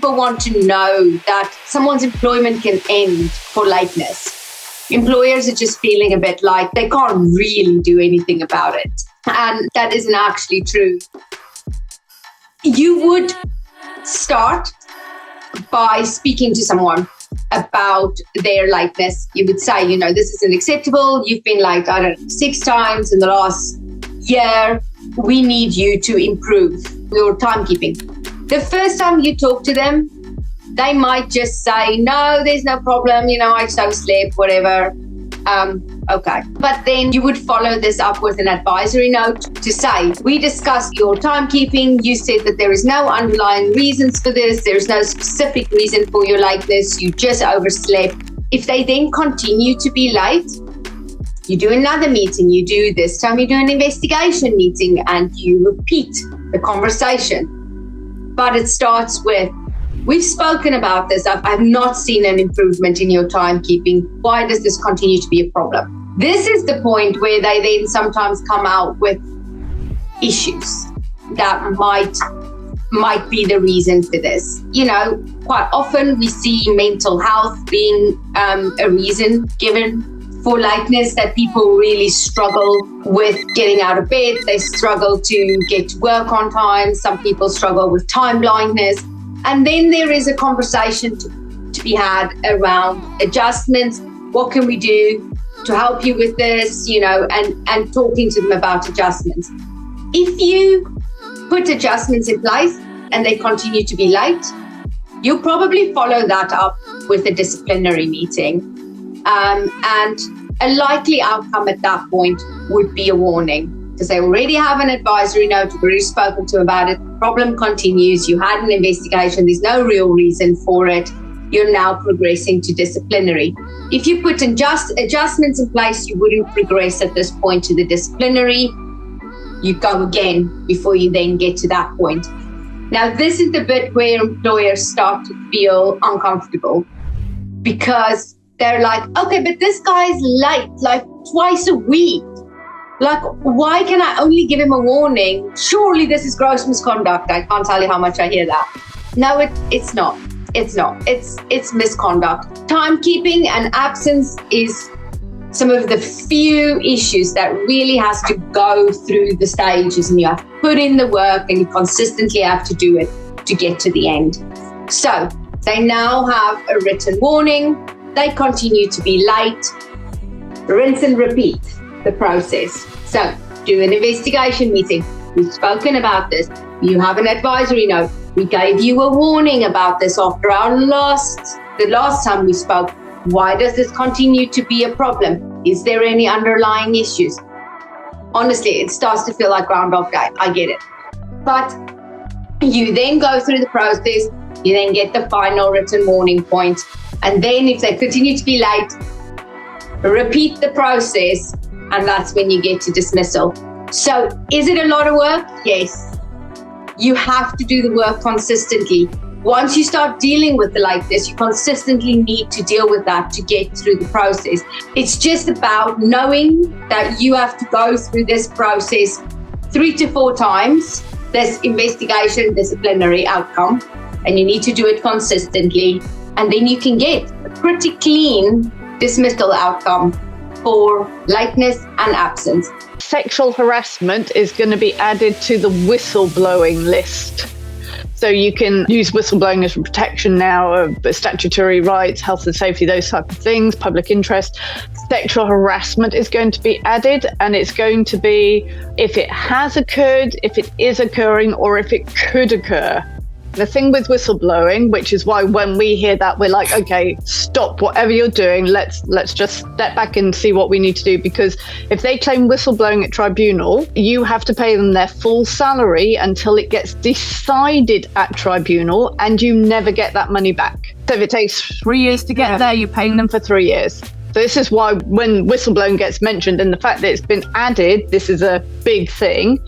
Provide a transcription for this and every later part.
people want to know that someone's employment can end for lateness. Employers are just feeling a bit like they can't really do anything about it. And that isn't actually true. You would start by speaking to someone about their lateness. You would say, this isn't acceptable. You've been late, 6 times in the last year. We need you to improve your timekeeping. The first time you talk to them, they might just say, no, there's no problem. I just overslept, whatever. Okay. But then you would follow this up with an advisory note to say, we discussed your timekeeping. You said that there is no underlying reasons for this. There's no specific reason for your lateness. You just overslept. If they then continue to be late, you do another meeting. You do this time, you do an investigation meeting and you repeat the conversation. But it starts with, we've spoken about this. I've not seen an improvement in your timekeeping. Why does this continue to be a problem? This is the point where they then sometimes come out with issues that might be the reason for this. Quite often we see mental health being a reason given for lateness, that people really struggle with getting out of bed. They struggle to get to work on time. Some people struggle with time blindness. And then there is a conversation to be had around adjustments. What can we do to help you with this, and talking to them about adjustments. If you put adjustments in place and they continue to be late, you'll probably follow that up with a disciplinary meeting. And a likely outcome at that point would be a warning, because they already have an advisory note, you've already spoken to about it, problem continues, you had an investigation, there's no real reason for it, you're now progressing to disciplinary. If you put adjustments in place, you wouldn't progress at this point to the disciplinary. You go again before you then get to that point. Now, this is the bit where employers start to feel uncomfortable, because they're like, okay, but this guy's late like twice a week. Like, why can I only give him a warning? Surely this is gross misconduct. I can't tell you how much I hear that. No, it's not. It's not. It's misconduct. Timekeeping and absence is some of the few issues that really has to go through the stages, and you have to put in the work and you consistently have to do it to get to the end. So they now have a written warning. They continue to be late. Rinse and repeat the process. So do an investigation meeting. We've spoken about this. You have an advisory note. We gave you a warning about this after the last time we spoke. Why does this continue to be a problem? Is there any underlying issues? Honestly, it starts to feel like Groundhog Day. I get it. But you then go through the process. You then get the final written warning point. And then if they continue to be late, repeat the process. And that's when you get to dismissal. So is it a lot of work? Yes. You have to do the work consistently. Once you start dealing with the lateness, you consistently need to deal with that to get through the process. It's just about knowing that you have to go through this process 3 to 4 times, this investigation, disciplinary outcome, and you need to do it consistently. And then you can get a pretty clean dismissal outcome for lateness and absence. Sexual harassment is going to be added to the whistleblowing list. So you can use whistleblowing as a protection now of statutory rights, health and safety, those type of things, public interest. Sexual harassment is going to be added, and it's going to be if it has occurred, if it is occurring, or if it could occur. The thing with whistleblowing, which is why when we hear that, we're like, okay, stop whatever you're doing. Let's just step back and see what we need to do. Because if they claim whistleblowing at tribunal, you have to pay them their full salary until it gets decided at tribunal, and you never get that money back. So if it takes 3 years to get there, you're paying them for 3 years. So this is why when whistleblowing gets mentioned and the fact that it's been added, this is a big thing.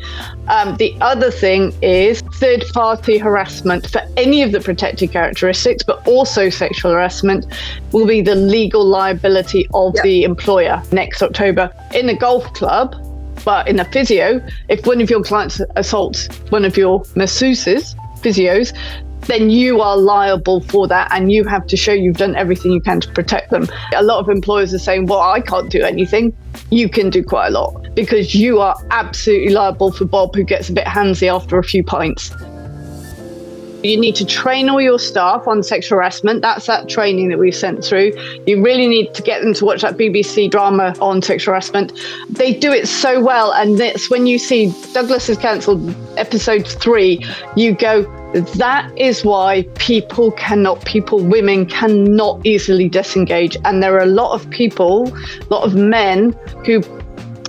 The other thing is third-party harassment for any of the protected characteristics, but also sexual harassment will be the legal liability of the employer next October. In a golf club, but in a physio, if one of your clients assaults one of your masseuses, physios, then you are liable for that, and you have to show you've done everything you can to protect them. A lot of employers are saying, well, I can't do anything. You can do quite a lot, because you are absolutely liable for Bob, who gets a bit handsy after a few pints. You need to train all your staff on sexual harassment. That's that training that we've sent through. You really need to get them to watch that BBC drama on sexual harassment. They do it so well. And that's when you see Douglas has cancelled episode 3, you go, that is why women cannot easily disengage. And there are a lot of men who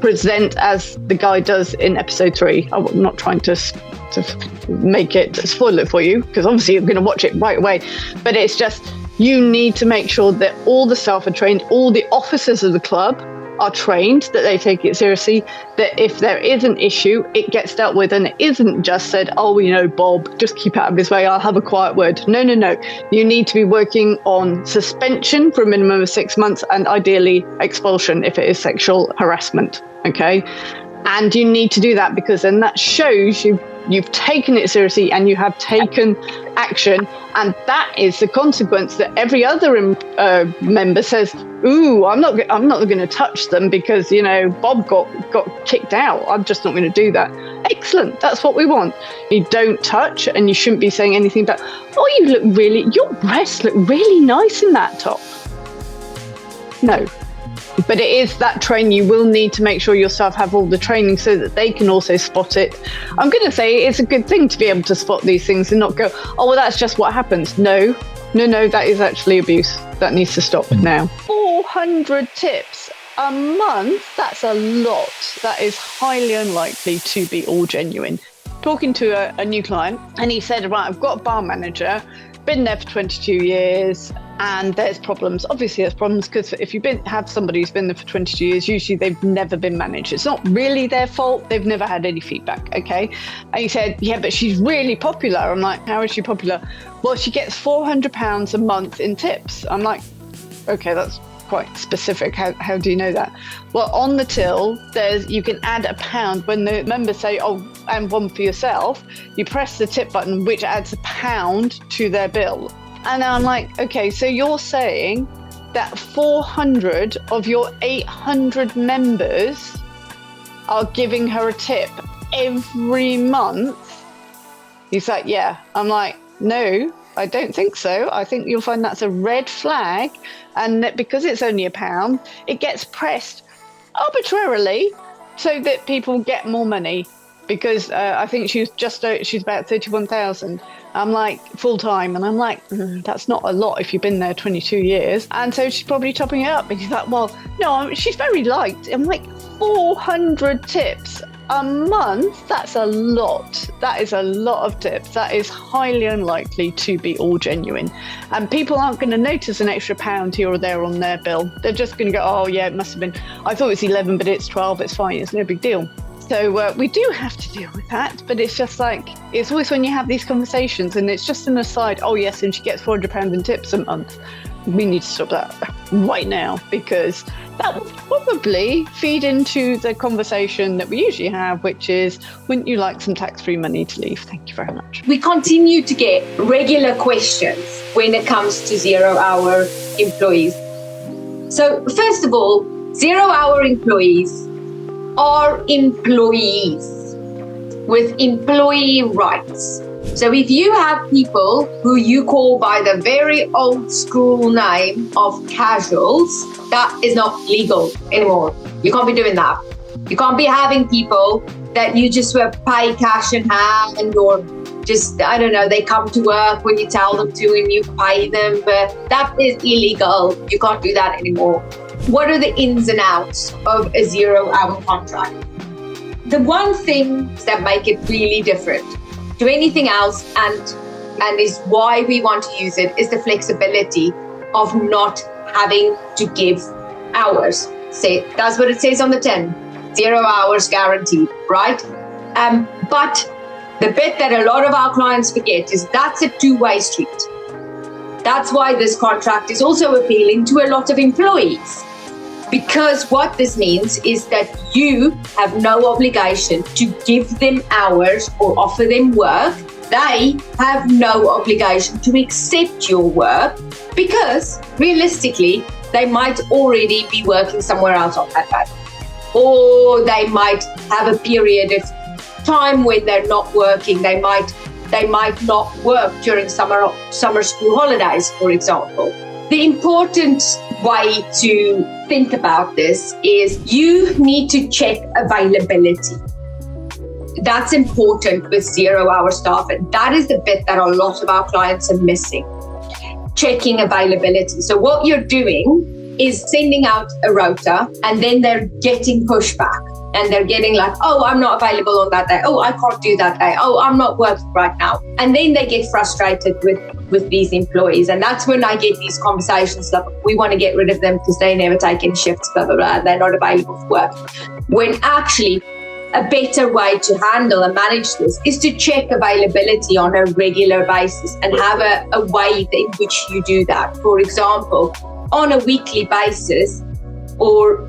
present as the guy does in episode 3. I'm not trying to spoil it for you, because obviously you're going to watch it right away, but it's just, you need to make sure that all the staff are trained, all the officers of the club are trained, that they take it seriously, that if there is an issue, it gets dealt with, and it isn't just said, oh, Bob, just keep out of his way, I'll have a quiet word. No. You need to be working on suspension for a minimum of 6 months, and ideally expulsion if it is sexual harassment. Okay? And you need to do that, because then that shows you've taken it seriously and you have taken action, and that is the consequence that every other member says, ooh, I'm not going to touch them because Bob got kicked out, I'm just not going to do that. Excellent, that's what we want. You don't touch, and you shouldn't be saying anything about, oh, your breasts look really nice in that top. No. But it is that training. You will need to make sure your staff have all the training so that they can also spot it. I'm going to say it's a good thing to be able to spot these things and not go, oh, well, that's just what happens. No, that is actually abuse. That needs to stop now. 400 tips a month, that's a lot. That is highly unlikely to be all genuine. Talking to a new client, and he said, right, I've got a bar manager, been there for 22 years, and there's problems. Obviously there's problems, because if you have somebody who's been there for 22 years, usually they've never been managed. It's not really their fault. They've never had any feedback, okay? And he said, yeah, but she's really popular. I'm like, how is she popular? Well, she gets £400 a month in tips. I'm like, okay, that's quite specific. How do you know that? Well, on the till, you can add £1 when the members say, oh, and one for yourself. You press the tip button, which adds £1 to their bill. And I'm like, okay, so you're saying that 400 of your 800 members are giving her a tip every month? He's like, yeah. I'm like, no, I don't think so. I think you'll find that's a red flag, and that because it's only £1, it gets pressed arbitrarily so that people get more money. Because I think she's about 31,000. I'm like, full time. And I'm like, that's not a lot if you've been there 22 years. And so she's probably topping it up. And he's like, well, no, she's very liked. I'm like, 400 tips a month? That's a lot. That is a lot of tips. That is highly unlikely to be all genuine. And people aren't going to notice an extra £1 here or there on their bill. They're just going to go, oh, yeah, it must have been, I thought it was 11, but it's 12. It's fine. It's no big deal. So we do have to deal with that, but it's just like, it's always when you have these conversations and it's just an aside, oh yes, and she gets £400 in tips a month. We need to stop that right now, because that will probably feed into the conversation that we usually have, which is, wouldn't you like some tax-free money to leave? Thank you very much. We continue to get regular questions when it comes to 0-hour employees. So first of all, 0-hour employees are employees with employee rights. So if you have people who you call by the very old school name of casuals, that is not legal anymore. You can't be doing that. You can't be having people that you just pay cash in hand, or just, I don't know, they come to work when you tell them to and you pay them, but that is illegal. You can't do that anymore. What are the ins and outs of a 0-hour contract? The one thing that make it really different to anything else, and is why we want to use it, is the flexibility of not having to give hours. That's what it says on the tin. 0 hours guaranteed, right? But the bit that a lot of our clients forget is that's a two-way street. That's why this contract is also appealing to a lot of employees. Because what this means is that you have no obligation to give them hours or offer them work They have no obligation to accept your work because realistically, they might already be working somewhere else on that day. Or they might have a period of time when they're not working. They might not work during summer school holidays, for example. The important way to think about this is you need to check availability. That's important with 0-hour staff, and that is the bit that a lot of our clients are missing. Checking availability. So what you're doing is sending out a rota, and then they're getting pushback, and they're getting like, oh, I'm not available on that day. Oh, I can't do that day. Oh, I'm not working right now. And then they get frustrated with these employees. And that's when I get these conversations like, we want to get rid of them because they never take any shifts, blah, blah, blah. They're not available for work. When actually a better way to handle and manage this is to check availability on a regular basis and have a way in which you do that. For example, on a weekly basis, or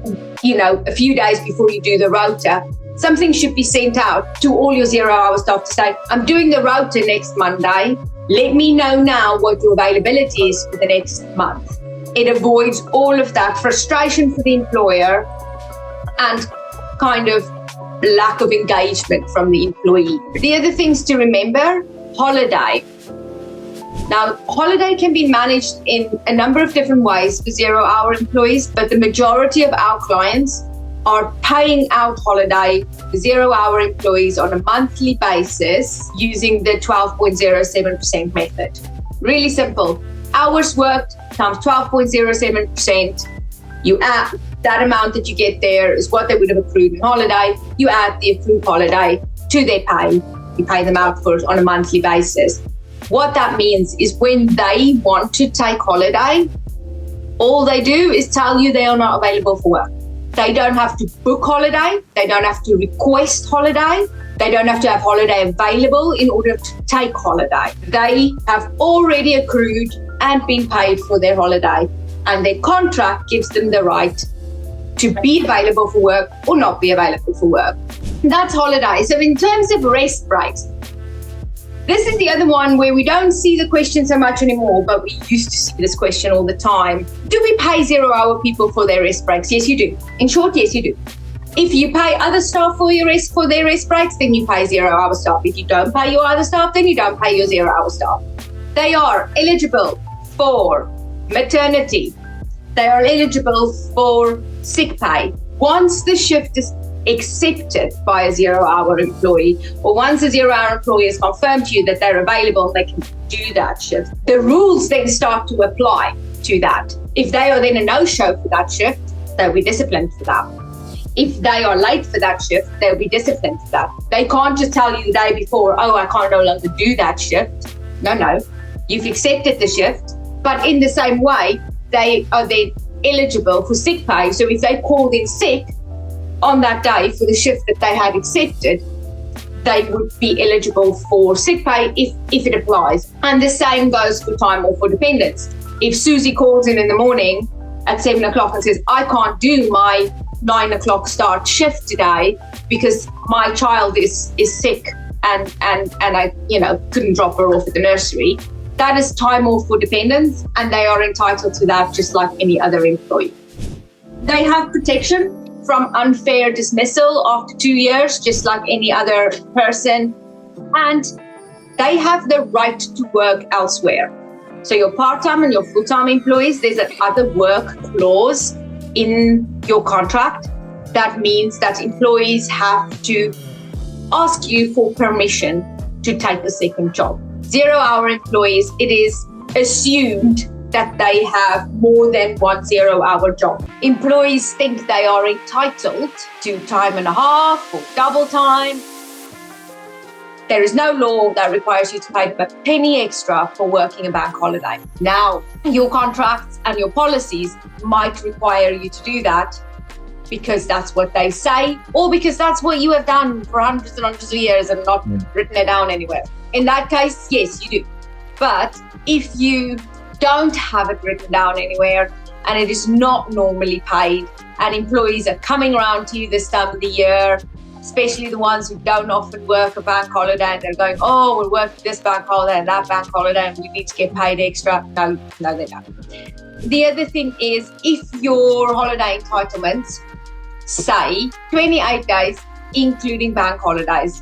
a few days before you do the rota, something should be sent out to all your 0-hour staff to say, I'm doing the rota next Monday. Let me know now what your availability is for the next month. It avoids all of that frustration for the employer and kind of lack of engagement from the employee. The other things to remember, holiday. Now, holiday can be managed in a number of different ways for 0-hour employees, but the majority of our clients are paying out holiday for 0-hour employees on a monthly basis using the 12.07% method. Really simple. Hours worked times 12.07%. You add that amount that you get there is what they would have accrued in holiday. You add the accrued holiday to their pay. You pay them out for it on a monthly basis. What that means is when they want to take holiday, all they do is tell you they are not available for work. They don't have to book holiday. They don't have to request holiday. They don't have to have holiday available in order to take holiday. They have already accrued and been paid for their holiday, and their contract gives them the right to be available for work or not be available for work. That's holiday. So in terms of rest breaks, this is the other one where we don't see the question so much anymore, but we used to see this question all the time. Do we pay 0-hour people for their rest breaks? Yes, you do. In short, yes, you do. If you pay other staff for their rest breaks, then you pay 0-hour staff. If you don't pay your other staff, then you don't pay your 0-hour staff. They are eligible for maternity. They are eligible for sick pay. Once the shift is accepted by a 0-hour employee, or once a 0-hour employee has confirmed to you that they're available and they can do that shift, the rules then start to apply to that. If they are then a no-show for that shift, they'll be disciplined for that. If they are late for that shift, they'll be disciplined for that. They can't just tell you the day before, oh, I can't no longer do that shift. No, you've accepted the shift, but in the same way, they are then eligible for sick pay. So if they called in sick on that day for the shift that they had accepted, they would be eligible for sick pay if it applies. And the same goes for time off for dependents. If Susie calls in the morning at 7 o'clock and says, I can't do my 9 o'clock start shift today because my child is sick and I couldn't drop her off at the nursery, that is time off for dependents, and they are entitled to that just like any other employee. They have protection from unfair dismissal after 2 years, just like any other person. And they have the right to work elsewhere. So your part-time and your full-time employees, there's an other work clause in your contract. That means that employees have to ask you for permission to take a second job. 0-hour employees, it is assumed that they have more than one 0-hour job. Employees think they are entitled to time and a half or double time. There is no law that requires you to pay a penny extra for working a bank holiday. Now, your contracts and your policies might require you to do that because that's what they say, or because that's what you have done for hundreds and hundreds of years and not written it down anywhere. In that case, yes, you do. But if you don't have it written down anywhere and it is not normally paid and employees are coming around to you this time of the year especially the ones who don't often work a bank holiday and they're going, oh, we're working this bank holiday and that bank holiday and we need to get paid extra. No, they don't. The other thing is, if your holiday entitlements say 28 days, including bank holidays,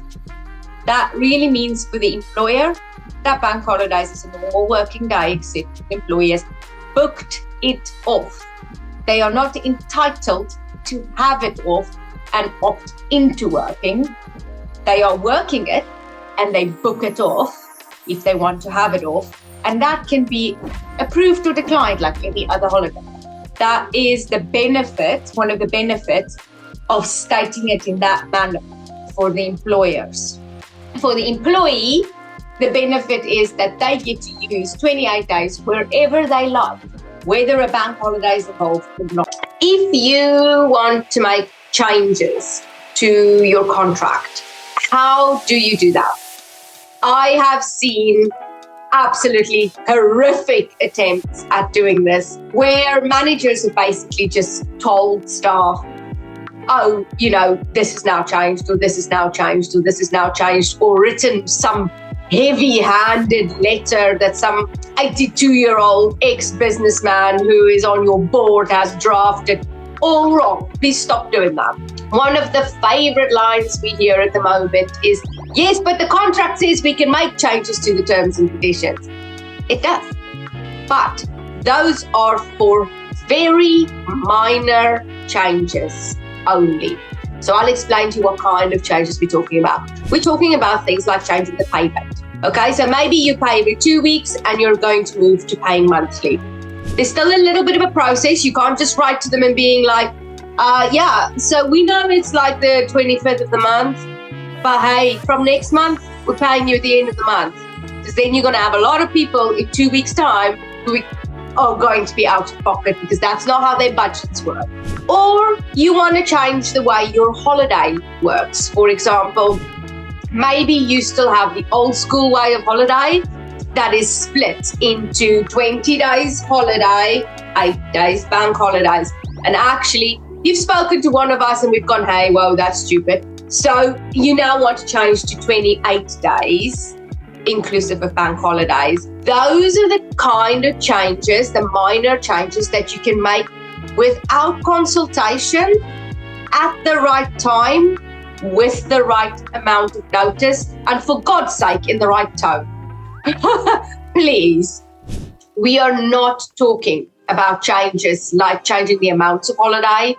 that really means for the employer that bank holidays is a normal working day, except employers booked it off. They are not entitled to have it off and opt into working. They are working it and they book it off if they want to have it off. And that can be approved or declined like any other holiday. That is the benefit, one of the benefits of stating it in that manner for the employers. For the employee, the benefit is that they get to use 28 days wherever they like, whether a bank holiday is involved or not. If you want to make changes to your contract, how do you do that? I have seen absolutely horrific attempts at doing this, where managers have basically just told staff, oh, this is now changed, or this is now changed, or this is now changed, or written some heavy-handed letter that some 82-year-old ex-businessman who is on your board has drafted. All wrong. Please stop doing that. One of the favorite lines we hear at the moment is, yes, but the contract says we can make changes to the terms and conditions. It does. But those are for very minor changes only. So I'll explain to you what kind of changes we're talking about. We're talking about things like changing the pay date. Okay, so maybe you pay every 2 weeks and you're going to move to paying monthly. There's still a little bit of a process. You can't just write to them and being like, so we know it's like the 25th of the month, but hey, from next month, we're paying you at the end of the month. Because then you're going to have a lot of people in 2 weeks' time who are going to be out of pocket, because that's not how their budgets work. Or you want to change the way your holiday works. For example, maybe you still have the old school way of holiday that is split into 20 days holiday, 8 days bank holidays. And actually, you've spoken to one of us and we've gone, hey, whoa, that's stupid. So you now want to change to 28 days, inclusive of bank holidays. Those are the kind of changes, the minor changes that you can make without consultation, at the right time, with the right amount of notice, and for God's sake, in the right tone. Please, we are not talking about changes like changing the amounts of holiday,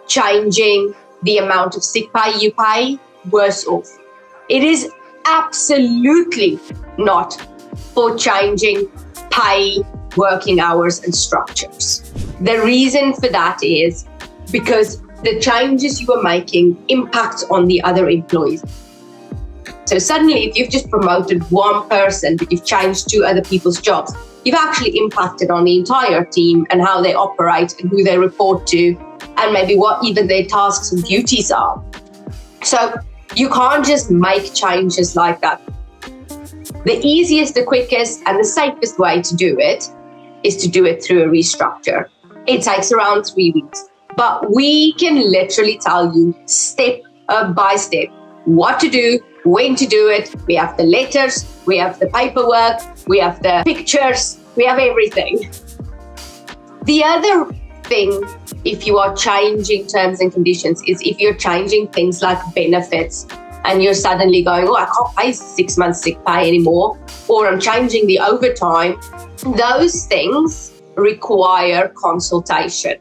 changing the amount of sick pay you pay, worse off. It is absolutely not for changing pay, working hours and structures. The reason for that is because the changes you are making impact on the other employees. So suddenly, if you've just promoted one person, but you've changed 2 other people's jobs, you've actually impacted on the entire team and how they operate and who they report to, and maybe what even their tasks and duties are. So you can't just make changes like that. The easiest, the quickest, and the safest way to do it is to do it through a restructure. It takes around 3 weeks, but we can literally tell you step by step what to do, when to do it. We have the letters, we have the paperwork, we have the pictures, we have everything. The other thing, if you are changing terms and conditions, is if you're changing things like benefits and you're suddenly going, oh, I can't pay 6 months sick pay anymore, or I'm changing the overtime. Those things require consultation.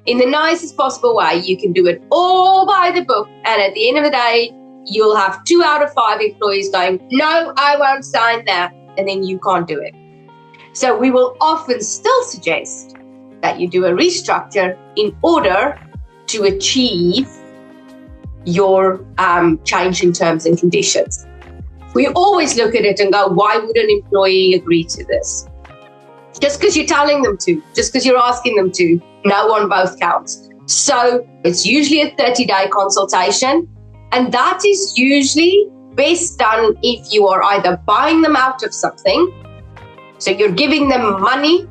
In the nicest possible way, you can do it all by the book, and at the end of the day, you'll have 2 out of 5 employees going, no, I won't sign that, and then you can't do it. So we will often still suggest that you do a restructure in order to achieve your change in terms and conditions. We always look at it and go, why would an employee agree to this? Just because you're telling them to, just because you're asking them to, no on both counts. So it's usually a 30-day consultation, and that is usually best done if you are either buying them out of something, so you're giving them money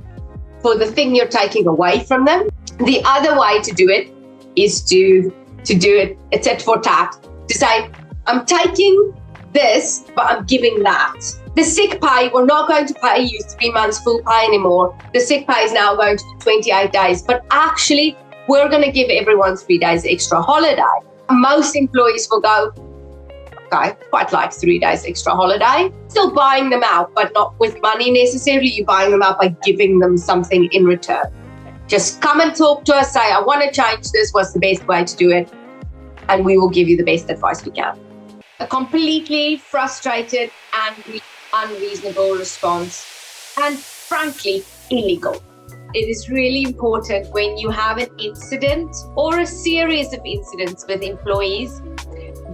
for the thing you're taking away from them. The other way to do it is to to do it, a tit for tat, to say, I'm taking this, but I'm giving that. The sick pay, we're not going to pay you 3 months full pay anymore. The sick pay is now going to be 28 days, but actually we're going to give everyone 3 days extra holiday. Most employees will go, okay, quite like 3 days extra holiday. Still buying them out, but not with money necessarily. You're buying them out by giving them something in return. Just come and talk to us, say, I want to change this, what's the best way to do it? And we will give you the best advice we can. A completely frustrated, angry, unreasonable response, and frankly, illegal. It is really important when you have an incident or a series of incidents with employees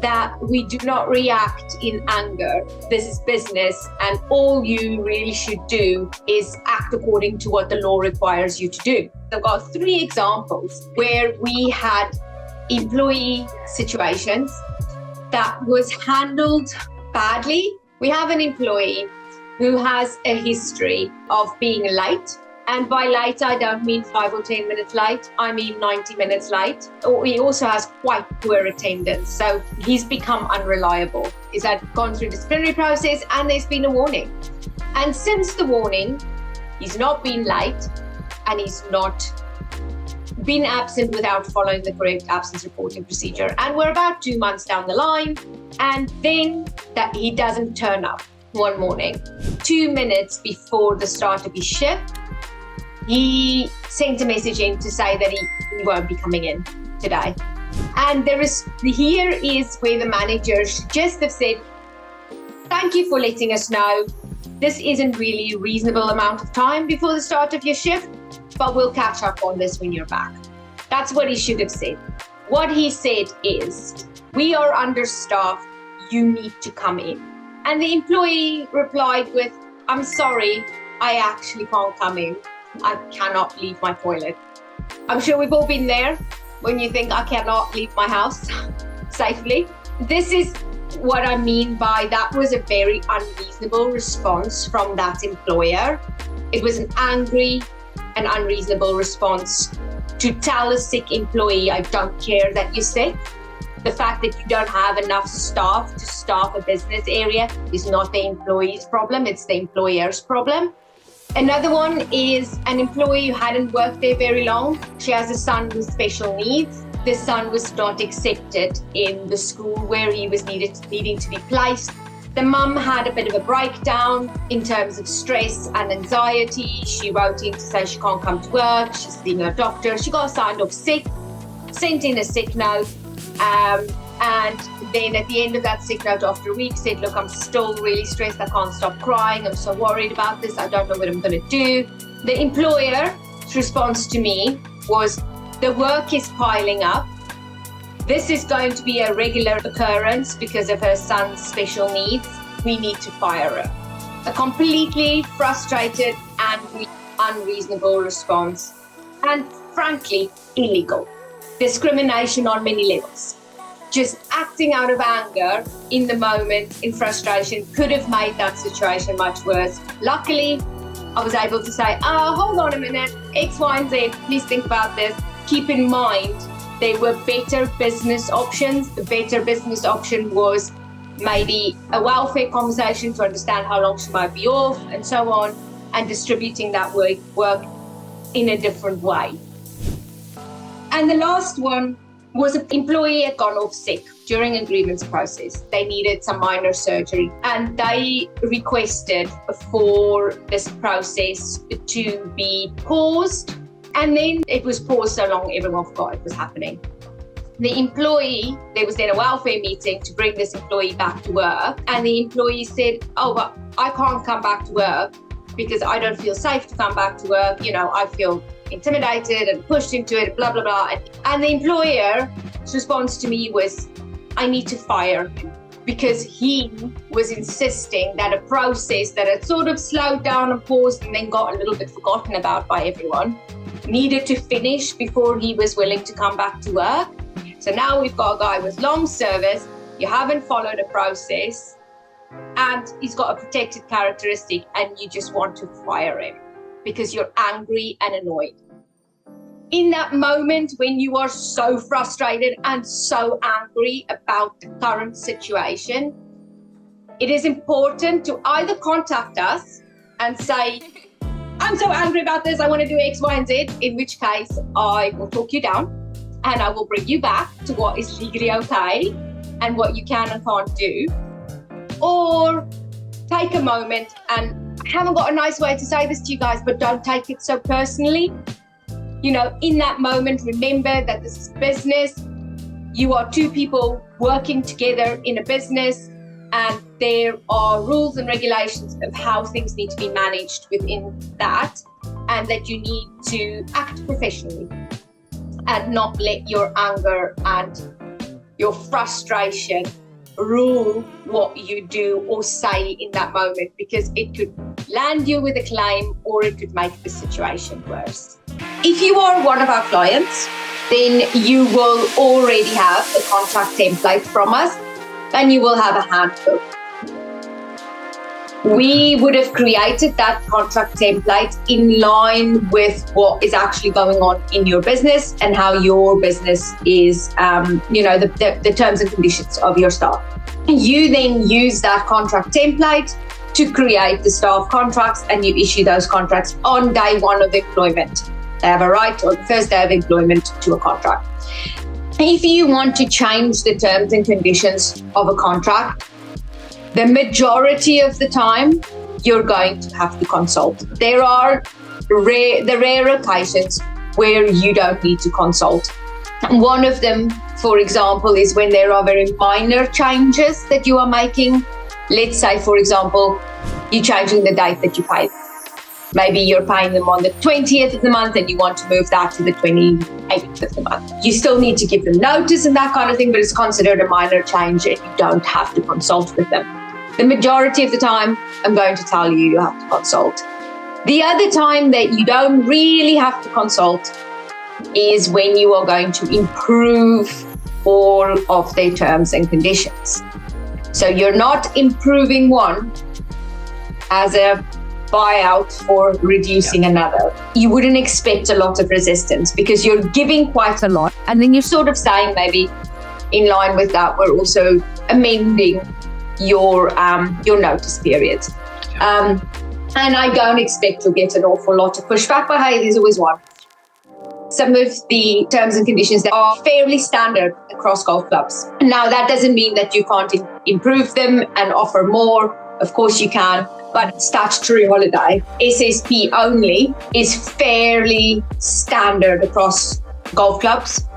that we do not react in anger. This is business, and all you really should do is act according to what the law requires you to do. I've got 3 examples where we had employee situations that was handled badly. We have an employee who has a history of being late. And by late, I don't mean 5 or 10 minutes late. I mean 90 minutes late. He also has quite poor attendance. So he's become unreliable. He's gone through the disciplinary process and there's been a warning. And since the warning, he's not been late and he's not been absent without following the correct absence reporting procedure. And we're about 2 months down the line. And then that he doesn't turn up one morning, 2 minutes before the start of his shift, he sent a message in to say that he won't be coming in today. And here is where the manager should just have said, thank you for letting us know. This isn't really a reasonable amount of time before the start of your shift, but we'll catch up on this when you're back. That's what he should have said. What he said is, we are understaffed, you need to come in. And the employee replied with, I'm sorry, I actually can't come in. I cannot leave my toilet. I'm sure we've all been there when you think I cannot leave my house safely. This is what I mean by that was a very unreasonable response from that employer. It was an angry and unreasonable response to tell a sick employee, I don't care that you're sick. The fact that you don't have enough staff to staff a business area is not the employee's problem, it's the employer's problem. Another one is an employee who hadn't worked there very long. She has a son with special needs. This son was not accepted in the school where he was needing to be placed. The mum had a bit of a breakdown in terms of stress and anxiety. She wrote in to say she can't come to work. She's seeing her doctor. She got signed off sick, sent in a sick note. And then at the end of that sick note after a week said, look, I'm still really stressed. I can't stop crying. I'm so worried about this. I don't know what I'm going to do. The employer's response to me was, the work is piling up. This is going to be a regular occurrence because of her son's special needs. We need to fire her. A completely frustrated, angry, unreasonable response. And frankly, illegal. Discrimination on many levels. Just acting out of anger in the moment, in frustration, could have made that situation much worse. Luckily, I was able to say, hold on a minute, X, Y, and Z, please think about this. Keep in mind, there were better business options. The better business option was maybe a welfare conversation to understand how long she might be off and so on, and distributing that work in a different way. And the last one was an employee had gone off sick during a grievance process. They needed some minor surgery and they requested for this process to be paused. And then it was paused so long everyone forgot it was happening. The employee, there was then a welfare meeting to bring this employee back to work. And the employee said, but I can't come back to work because I don't feel safe to come back to work. I feel intimidated and pushed into it, blah, blah, blah. And the employer's response to me was, I need to fire him, because he was insisting that a process that had sort of slowed down and paused and then got a little bit forgotten about by everyone needed to finish before he was willing to come back to work. So now we've got a guy with long service, you haven't followed a process, and he's got a protected characteristic, and you just want to fire him because you're angry and annoyed. in that moment when you are so frustrated and so angry about the current situation, it is important to either contact us and say, I'm so angry about this, I want to do X, Y, and Z, in which case I will talk you down and I will bring you back to what is legally okay and what you can and can't do. Or take a moment, and I haven't got a nice way to say this to you guys, but don't take it so personally. You know, in that moment, remember that this is business. You are two people working together in a business, and there are rules and regulations of how things need to be managed within that, and that you need to act professionally and not let your anger and your frustration rule what you do or say in that moment, because it could land you with a claim or it could make the situation worse. If you are one of our clients, then you will already have a contract template from us and you will have a handbook. We would have created that contract template in line with what is actually going on in your business and how your business is, the terms and conditions of your staff. You then use that contract template to create the staff contracts, and you issue those contracts on day one of employment. They have a right on the first day of employment to a contract. If you want to change the terms and conditions of a contract, the majority of the time, you're going to have to consult. There are the rare occasions where you don't need to consult. One of them, for example, is when there are very minor changes that you are making. Let's say, for example, you're changing the date that you pay. Maybe you're paying them on the 20th of the month and you want to move that to the 28th of the month. You still need to give them notice and that kind of thing, but it's considered a minor change and you don't have to consult with them. The majority of the time, I'm going to tell you, you have to consult. The other time that you don't really have to consult is when you are going to improve all of their terms and conditions. So you're not improving one as a buyout for reducing another. You wouldn't expect a lot of resistance because you're giving quite a lot. And then you're sort of saying, maybe in line with that, we're also amending your notice period. And I don't expect you'll get an awful lot of pushback, but hey, there's always one. Some of the terms and conditions that are fairly standard across golf clubs. Now, that doesn't mean that you can't improve them and offer more. Of course you can, but statutory holiday, SSP only, is fairly standard across golf clubs.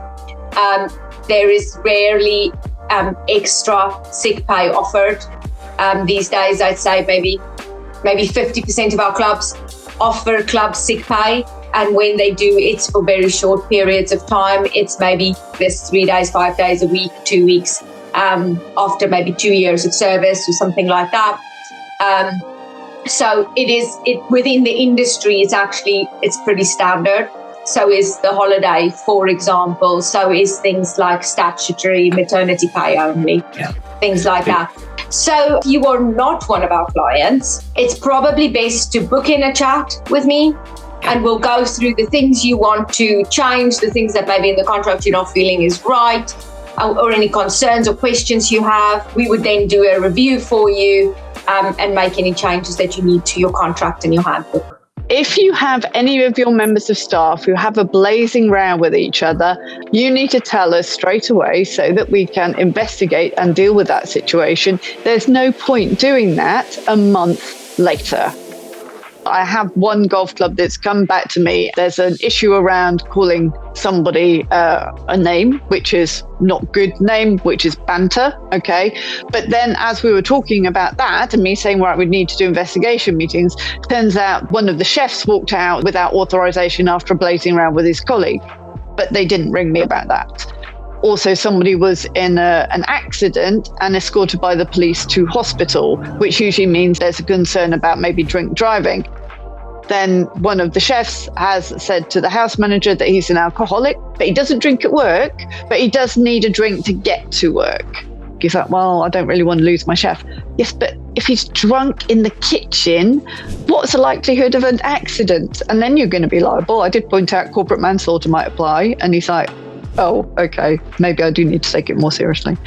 There is rarely extra sick pay offered. These days, I'd say maybe 50% of our clubs offer club sick pay. And when they do, it's for very short periods of time. It's maybe this 3 days, 5 days a week, 2 weeks, after maybe 2 years of service or something like that. So it within the industry, it's pretty standard. So is the holiday, for example. So is things like statutory maternity pay only, things like that. So if you are not one of our clients, it's probably best to book in a chat with me and we'll go through the things you want to change, the things that maybe in the contract you're not feeling is right, or any concerns or questions you have. We would then do a review for you and make any changes that you need to your contract and your handbook. If you have any of your members of staff who have a blazing row with each other, you need to tell us straight away so that we can investigate and deal with that situation. There's no point doing that a month later. I have one golf club that's come back to me. There's an issue around calling somebody a name, which is not good name, which is banter, okay? But then as we were talking about that and me saying, right, we need to do investigation meetings, turns out one of the chefs walked out without authorization after blazing around with his colleague, but they didn't ring me about that. Also, somebody was in an accident and escorted by the police to hospital, which usually means there's a concern about maybe drink driving. Then one of the chefs has said to the house manager that he's an alcoholic, but he doesn't drink at work, but he does need a drink to get to work. He's like, well, I don't really want to lose my chef. Yes, but if he's drunk in the kitchen, what's the likelihood of an accident? And then you're going to be liable. I did point out corporate manslaughter might apply. And he's like, oh, okay, maybe I do need to take it more seriously.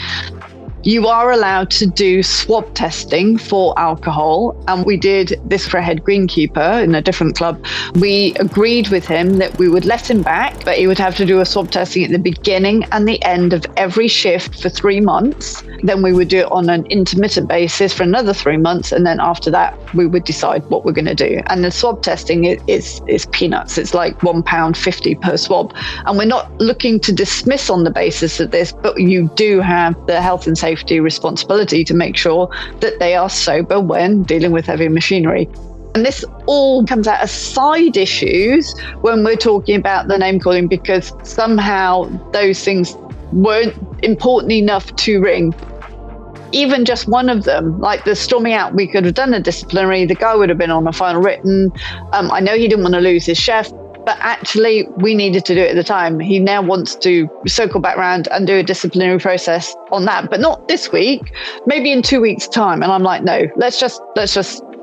You are allowed to do swab testing for alcohol. And we did this for a head greenkeeper in a different club. We agreed with him that we would let him back, but he would have to do a swab testing at the beginning and the end of every shift for 3 months. Then we would do it on an intermittent basis for another 3 months. And then after that, we would decide what we're going to do. And the swab testing is peanuts. It's like £1.50 per swab. And we're not looking to dismiss on the basis of this, but you do have the health and safety responsibility to make sure that they are sober when dealing with heavy machinery. And this all comes out as side issues when we're talking about the name calling, because somehow those things weren't important enough to ring. Even just one of them, like the storming out, we could have done a disciplinary, the guy would have been on a final written. I know he didn't want to lose his chef, but actually we needed to do it at the time. He now wants to circle back around and do a disciplinary process on that, but not this week, maybe in 2 weeks' time. And I'm like, no, let's just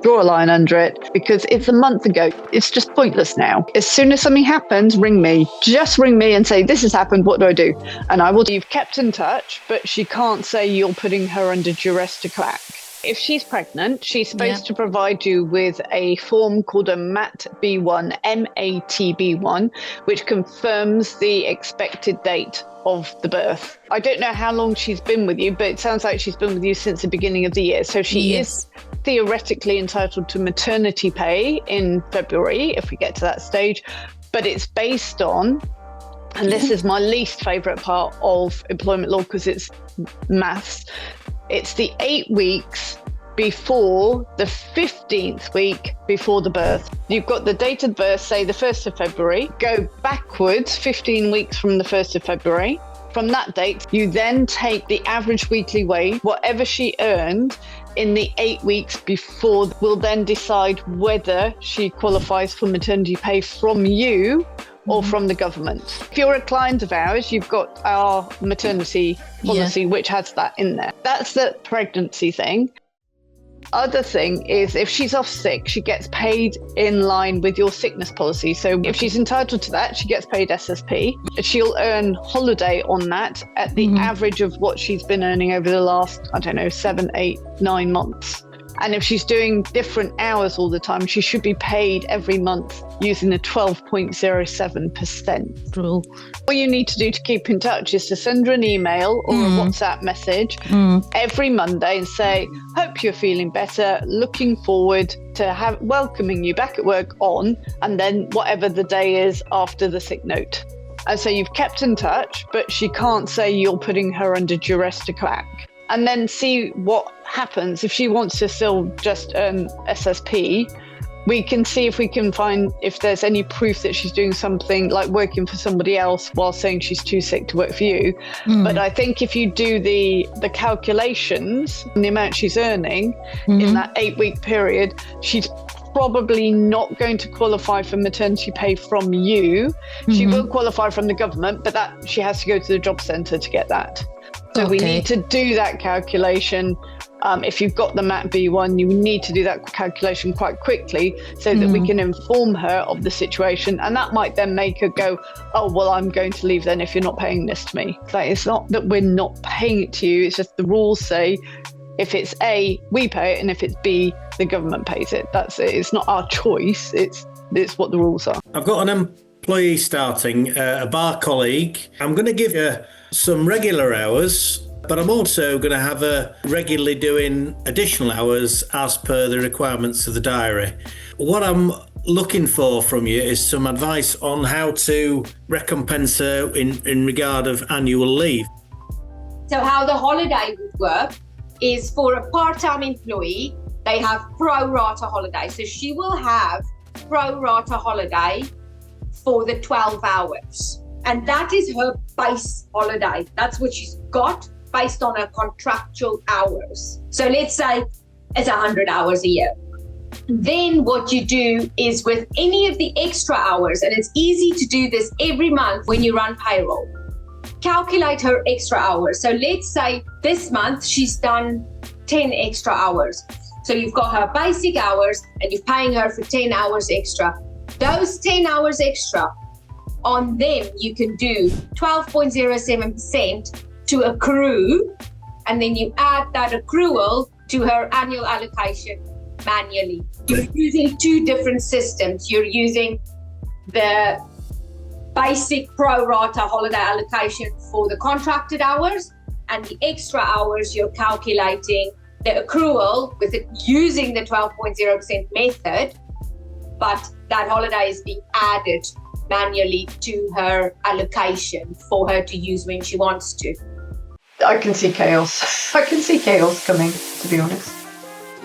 draw a line under it, because it's a month ago. It's just pointless now. As soon as something happens, ring me. Just ring me and say, this has happened, what do I do? And I will. You've kept in touch, but she can't say you're putting her under duress to clack. If she's pregnant, she's supposed to provide you with a form called a MATB1, MATB1, which confirms the expected date of the birth. I don't know how long she's been with you, but it sounds like she's been with you since the beginning of the year. So she is theoretically entitled to maternity pay in February, if we get to that stage, but it's based on, and this is my least favourite part of employment law because it's maths, it's the 8 weeks before the 15th week before the birth. You've got the date of birth, say the 1st of February, go backwards 15 weeks from the 1st of February. From that date, you then take the average weekly wage, whatever she earned in the 8 weeks before, will then decide whether she qualifies for maternity pay from you or from the government. If you're a client of ours, you've got our maternity policy, which has that in there. That's the pregnancy thing. Other thing is, if she's off sick, she gets paid in line with your sickness policy. So if she's entitled to that, she gets paid SSP. She'll earn holiday on that at the average of what she's been earning over the last, 7, 8, 9 months. And if she's doing different hours all the time, she should be paid every month using the 12.07% rule. All you need to do to keep in touch is to send her an email or a WhatsApp message every Monday and say, hope you're feeling better, looking forward to welcoming you back at work on, and then whatever the day is after the sick note. And so you've kept in touch, but she can't say you're putting her under duress to clack. And then see what happens. If she wants to still just earn SSP, we can see if we can find if there's any proof that she's doing something like working for somebody else while saying she's too sick to work for you. But I think if you do the calculations and the amount she's earning in that 8-week period, she's probably not going to qualify for maternity pay from you. She will qualify from the government, but that she has to go to the job centre to get that. So we need to do that calculation. If you've got the MATB1, you need to do that calculation quite quickly so that we can inform her of the situation. And that might then make her go, oh, well, I'm going to leave then if you're not paying this to me. Like, it's not that we're not paying it to you. It's just the rules say if it's A, we pay it, and if it's B, the government pays it. That's it. It's not our choice. It's what the rules are. I've got an employee starting, a bar colleague. I'm going to give her some regular hours, but I'm also going to have her regularly doing additional hours as per the requirements of the diary. What I'm looking for from you is some advice on how to recompense her in regard of annual leave. So how the holiday would work is for a part-time employee, they have pro rata holiday. So she will have pro rata holiday for the 12 hours. And that is her base holiday. That's what she's got based on her contractual hours. So let's say it's 100 hours a year. Then what you do is with any of the extra hours, and it's easy to do this every month when you run payroll, calculate her extra hours. So let's say this month she's done 10 extra hours. So you've got her basic hours and you're paying her for 10 hours extra. Those 10 hours extra, on them you can do 12.07% to accrue, and then you add that accrual to her annual allocation manually. You're using two different systems. You're using the basic pro rata holiday allocation for the contracted hours, and the extra hours you're calculating the accrual with it using the 12.0% method, but that holiday is being added manually to her allocation for her to use when she wants to. I can see chaos. I can see chaos coming, to be honest.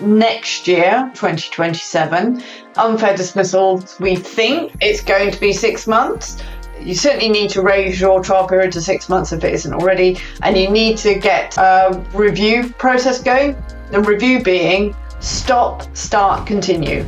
Next year, 2027, unfair dismissals, we think it's going to be 6 months. You certainly need to raise your trial period to 6 months if it isn't already, and you need to get a review process going. The review being stop, start, continue.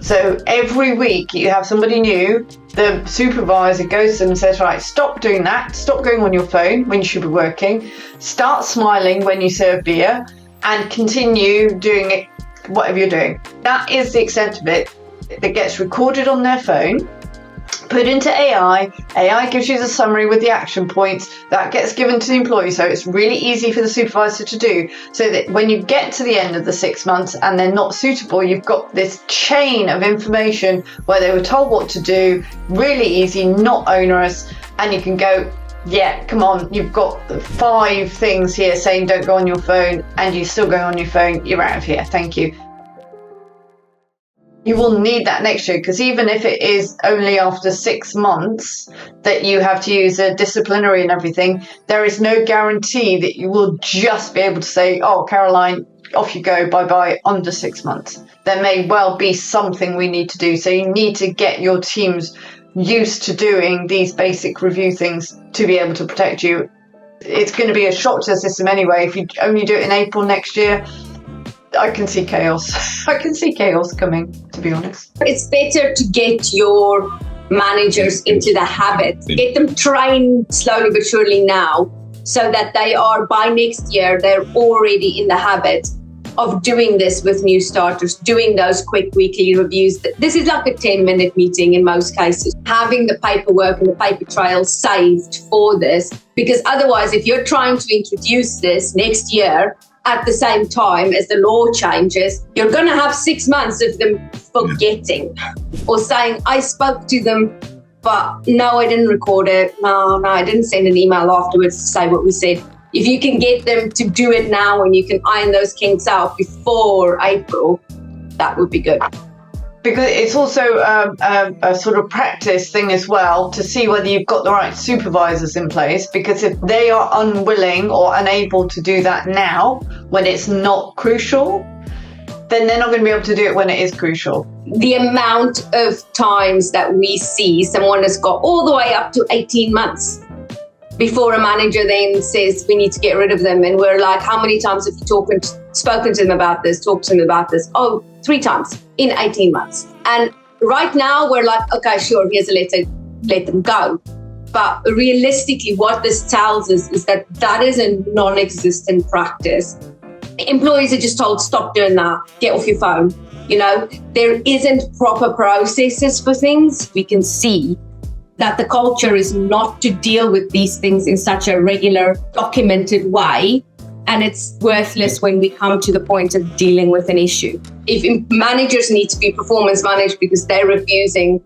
So every week you have somebody new, the supervisor goes to them and says, right, stop doing that, stop going on your phone when you should be working, start smiling when you serve beer, and continue doing it, whatever you're doing. That is the extent of it. It gets recorded on their phone, put into AI. AI gives you the summary with the action points. That gets given to the employee, so it's really easy for the supervisor to do, so that when you get to the end of the 6 months and they're not suitable, you've got this chain of information where they were told what to do, really easy, not onerous, and you can go, yeah, come on, you've got 5 things here saying don't go on your phone, and you're still going on your phone, you're out of here, thank you. You will need that next year, because even if it is only after 6 months that you have to use a disciplinary and everything, there is no guarantee that you will just be able to say, oh, Caroline, off you go, bye-bye, under 6 months. There may well be something we need to do. So you need to get your teams used to doing these basic review things to be able to protect you. It's going to be a shock to the system anyway. If you only do it in April next year, I can see chaos. I can see chaos coming, to be honest. It's better to get your managers into the habit, get them trained slowly but surely now, so that they are, by next year, they're already in the habit of doing this with new starters, doing those quick weekly reviews. This is like a 10-minute meeting in most cases. Having the paperwork and the paper trail saved for this, because otherwise, if you're trying to introduce this next year, at the same time as the law changes, you're going to have 6 months of them forgetting or saying, I spoke to them, but no, I didn't record it. No, I didn't send an email afterwards to say what we said. If you can get them to do it now and you can iron those kinks out before April, that would be good. Because it's also a sort of practice thing as well to see whether you've got the right supervisors in place, because if they are unwilling or unable to do that now when it's not crucial, then they're not going to be able to do it when it is crucial. The amount of times that we see someone has got all the way up to 18 months before a manager then says we need to get rid of them, and we're like, how many times have you spoken to them about this, talked to them about this? Oh, 3 times in 18 months. And right now we're like, okay, sure, here's a letter, let them go. But realistically, what this tells us is that that is a non-existent practice. Employees are just told, stop doing that, get off your phone. You know, there isn't proper processes for things. We can see that the culture is not to deal with these things in such a regular, documented way. And it's worthless when we come to the point of dealing with an issue. If managers need to be performance managed because they're refusing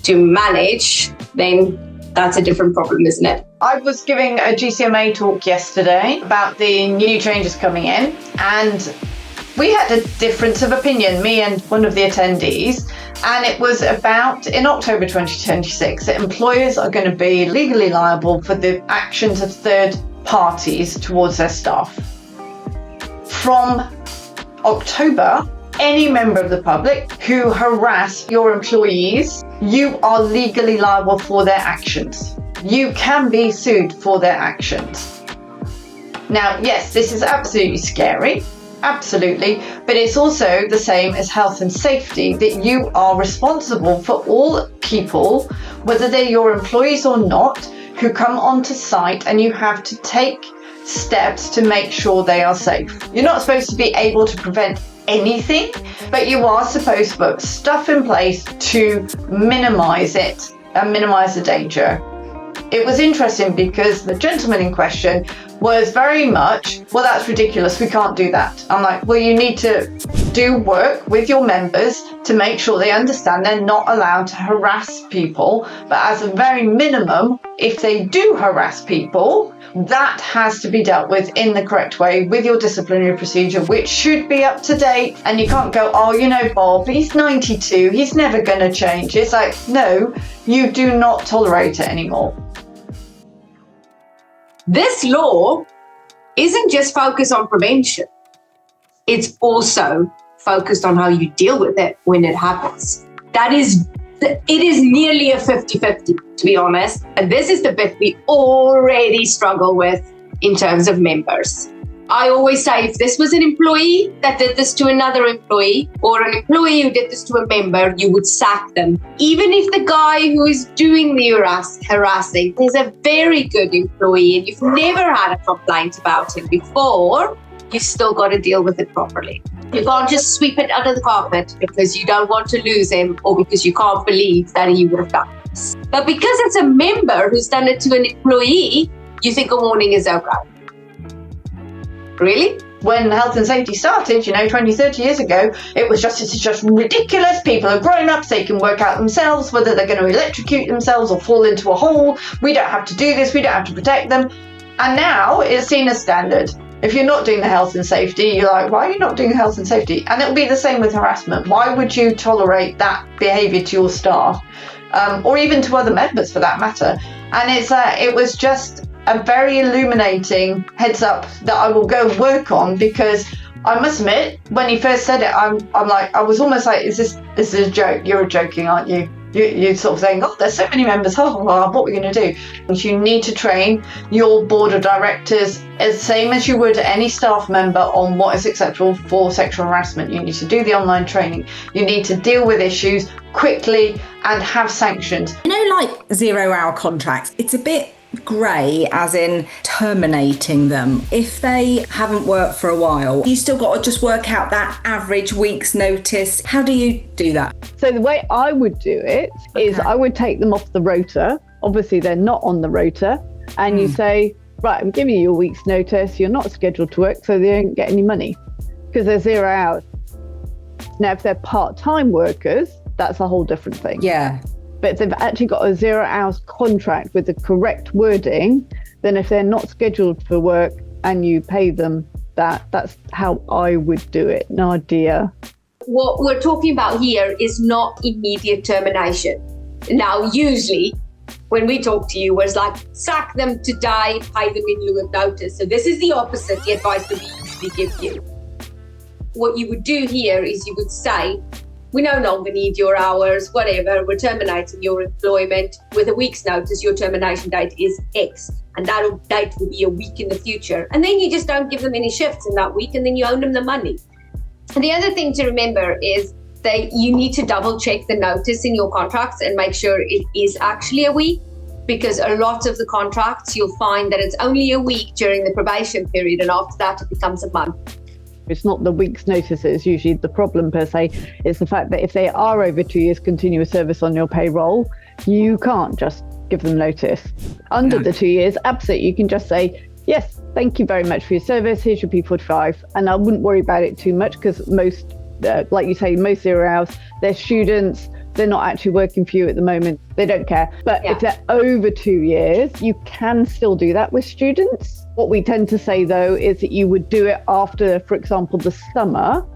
to manage, then that's a different problem, isn't it? I was giving a GCMA talk yesterday about the new changes coming in, and we had a difference of opinion, me and one of the attendees, and it was about, in October 2026, that employers are going to be legally liable for the actions of third parties towards their staff. From October, any member of the public who harass your employees, you are legally liable for their actions. You can be sued for their actions. Now, yes, this is absolutely scary. Absolutely, but it's also the same as health and safety, that you are responsible for all people, whether they're your employees or not, who come onto site, and you have to take steps to make sure they are safe. You're not supposed to be able to prevent anything, but you are supposed to put stuff in place to minimize it and minimize the danger. It was interesting because the gentleman in question was very much, well, that's ridiculous, we can't do that. I'm like, well, you need to do work with your members to make sure they understand they're not allowed to harass people. But as a very minimum, if they do harass people, that has to be dealt with in the correct way with your disciplinary procedure, which should be up to date. And you can't go, oh, you know, Bob, he's 92, he's never going to change. It's like, no, you do not tolerate it anymore. This law isn't just focused on prevention. It's also focused on how you deal with it when it happens. It is nearly a 50-50, to be honest. And this is the bit we already struggle with in terms of members. I always say, if this was an employee that did this to another employee, or an employee who did this to a member, you would sack them. Even if the guy who is doing the harassing is a very good employee and you've never had a complaint about him before, you've still got to deal with it properly. You can't just sweep it under the carpet because you don't want to lose him or because you can't believe that he would have done this. But because it's a member who's done it to an employee, you think a warning is okay. Really? When health and safety started, 20, 30 years ago, it's just ridiculous. People are grown ups, they can work out themselves whether they're going to electrocute themselves or fall into a hole. We don't have to do this, we don't have to protect them. And now it's seen as standard. If you're not doing the health and safety, you're like, why are you not doing the health and safety? And it'll be the same with harassment. Why would you tolerate that behaviour to your staff, or even to other members for that matter? And it was just a very illuminating heads up that I will go work on, because I must admit, when he first said it, I'm like, I was almost like, is this a joke? You're joking, aren't you? You're sort of saying, oh, there's so many members, oh, well, what are we going to do? You need to train your board of directors as same as you would any staff member on what is acceptable for sexual harassment. You need to do the online training. You need to deal with issues quickly and have sanctions. Like 0-hour contracts, it's a bit grey, as in terminating them. If they haven't worked for a while, you still got to just work out that average week's notice. How do you do that? So the way I would do it is I would take them off the rota. Obviously they're not on the rota, and you say, right, I'm giving you a week's notice, you're not scheduled to work, so they don't get any money because they're 0 hours. Now if they're part-time workers, that's a whole different thing. Yeah. But if they've actually got a 0 hours contract with the correct wording, then if they're not scheduled for work and you pay them that's how I would do it. Nadia. What we're talking about here is not immediate termination. Now, usually when we talk to you, we're like, sack them today, pay them in lieu of notice. So this is the opposite, the advice that we usually give you. What you would do here is you would say, we no longer need your hours, whatever, we're terminating your employment. With a week's notice, your termination date is X, and that date will be a week in the future. And then you just don't give them any shifts in that week, and then you owe them the money. And the other thing to remember is that you need to double check the notice in your contracts and make sure it is actually a week, because a lot of the contracts, you'll find that it's only a week during the probation period, and after that it becomes a month. It's not the week's notice that is usually the problem per se. It's the fact that if they are over 2 years continuous service on your payroll, you can't just give them notice. Under the 2 years, absolutely, you can just say, yes, thank you very much for your service, here's your P45. And I wouldn't worry about it too much, because most, like you say, most 0 hours, they're students, they're not actually working for you at the moment, they don't care. But if they're over 2 years, you can still do that with students. What we tend to say, though, is that you would do it after, for example, the summer.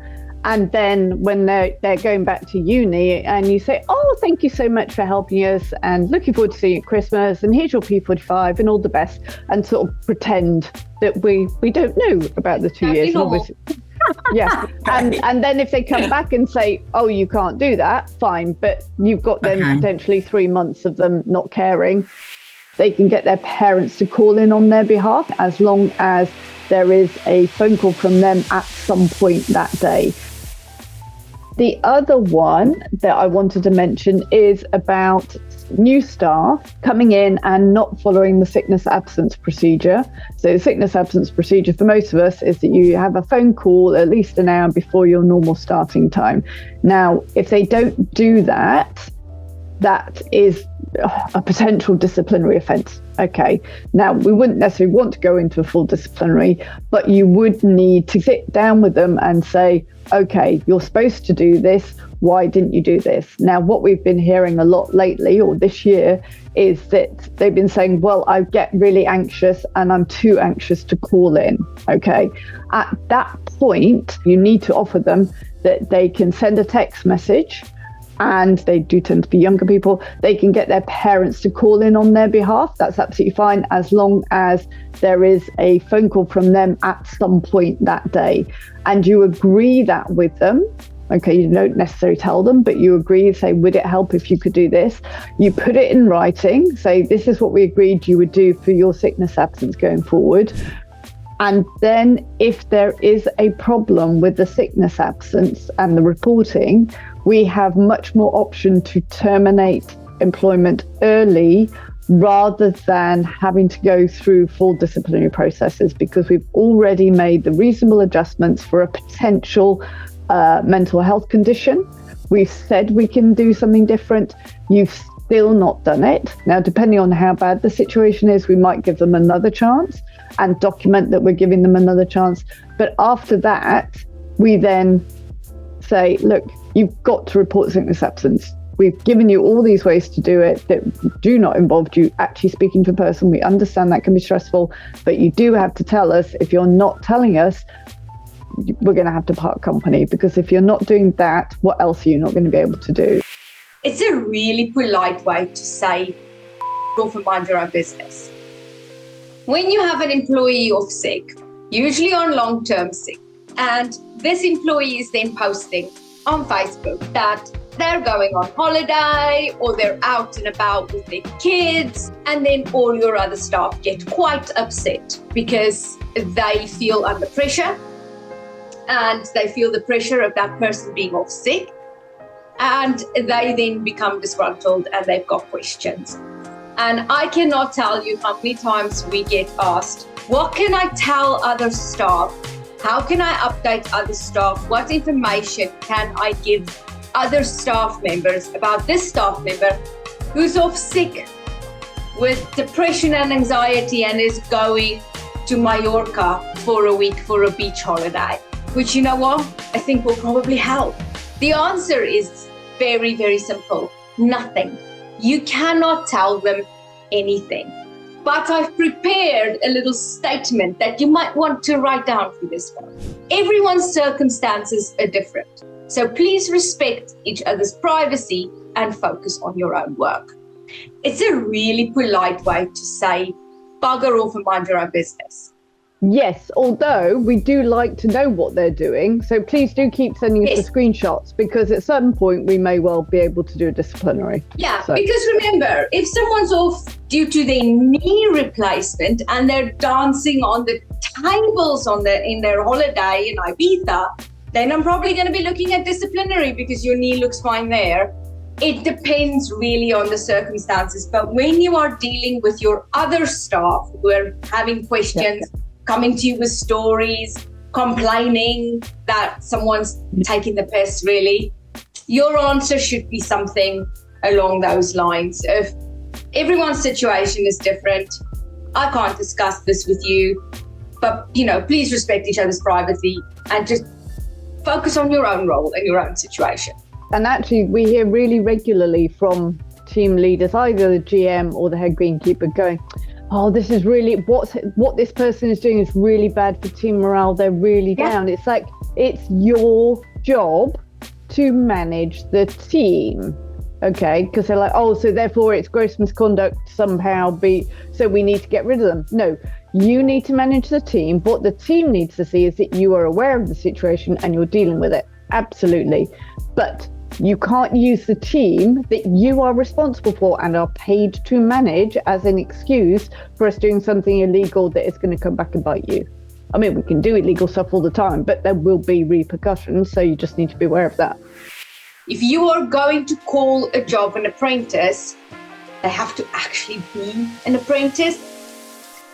And then when they're going back to uni, and you say, oh, thank you so much for helping us and looking forward to seeing you at Christmas, and here's your P45 and all the best, and sort of pretend that we don't know about the 2 years. Obviously. Yeah. And then if they come back and say, oh, you can't do that, fine. But you've got then potentially 3 months of them not caring. They can get their parents to call in on their behalf, as long as there is a phone call from them at some point that day. The other one that I wanted to mention is about new staff coming in and not following the sickness absence procedure. So the sickness absence procedure for most of us is that you have a phone call at least an hour before your normal starting time. Now, if they don't do that, that is a potential disciplinary offence. Okay. Now, we wouldn't necessarily want to go into a full disciplinary, but you would need to sit down with them and say, okay, you're supposed to do this. Why didn't you do this? Now, what we've been hearing a lot lately or this year is that they've been saying, well, I get really anxious and I'm too anxious to call in. Okay. At that point, you need to offer them that they can send a text message, and they do tend to be younger people. They can get their parents to call in on their behalf. That's absolutely fine, as long as there is a phone call from them at some point that day. And you agree that with them. Okay, you don't necessarily tell them, but you agree, say, would it help if you could do this? You put it in writing, say, this is what we agreed you would do for your sickness absence going forward. And then if there is a problem with the sickness absence and the reporting, we have much more option to terminate employment early rather than having to go through full disciplinary processes, because we've already made the reasonable adjustments for a potential mental health condition. We've said we can do something different. You've still not done it. Now, depending on how bad the situation is, we might give them another chance and document that we're giving them another chance. But after that, we then say, look, you've got to report sickness absence. We've given you all these ways to do it that do not involve you actually speaking to a person. We understand that can be stressful, but you do have to tell us. If you're not telling us, we're going to have to part company, because if you're not doing that, what else are you not going to be able to do? It's a really polite way to say, off and mind your own business. When you have an employee off sick, usually on long-term sick, and this employee is then posting on Facebook that they're going on holiday or they're out and about with their kids, and then all your other staff get quite upset because they feel under pressure and they feel the pressure of that person being off sick, and they then become disgruntled and they've got questions. And I cannot tell you how many times we get asked, what can I tell other staff? How can I update other staff? What information can I give other staff members about this staff member who's off sick with depression and anxiety and is going to Mallorca for a week for a beach holiday? Which, you know what, I think will probably help. The answer is very, very simple. Nothing. You cannot tell them anything. But I've prepared a little statement that you might want to write down for this one. Everyone's circumstances are different. So please respect each other's privacy and focus on your own work. It's a really polite way to say, bugger off and mind your own business. Yes, although we do like to know what they're doing. So please do keep sending us the screenshots, because at some point we may well be able to do a disciplinary. Yeah, because remember, if someone's off due to their knee replacement and they're dancing on the tables in their holiday in Ibiza, then I'm probably going to be looking at disciplinary because your knee looks fine there. It depends really on the circumstances. But when you are dealing with your other staff who are having questions, coming to you with stories, complaining that someone's taking the piss, really, your answer should be something along those lines of, everyone's situation is different. I can't discuss this with you, but, please respect each other's privacy and just focus on your own role and your own situation. And actually, we hear really regularly from team leaders, either the GM or the head greenkeeper, going, oh, this is really, what this person is doing is really bad for team morale. They're really down. It's like, it's your job to manage the team. Okay, because they're like, oh, so therefore it's gross misconduct somehow, so we need to get rid of them. No, you need to manage the team. What the team needs to see is that you are aware of the situation and you're dealing with it. Absolutely. But you can't use the team that you are responsible for and are paid to manage as an excuse for us doing something illegal that is going to come back and bite you. I mean, we can do illegal stuff all the time, but there will be repercussions. So you just need to be aware of that. If you are going to call a job an apprentice, they have to actually be an apprentice.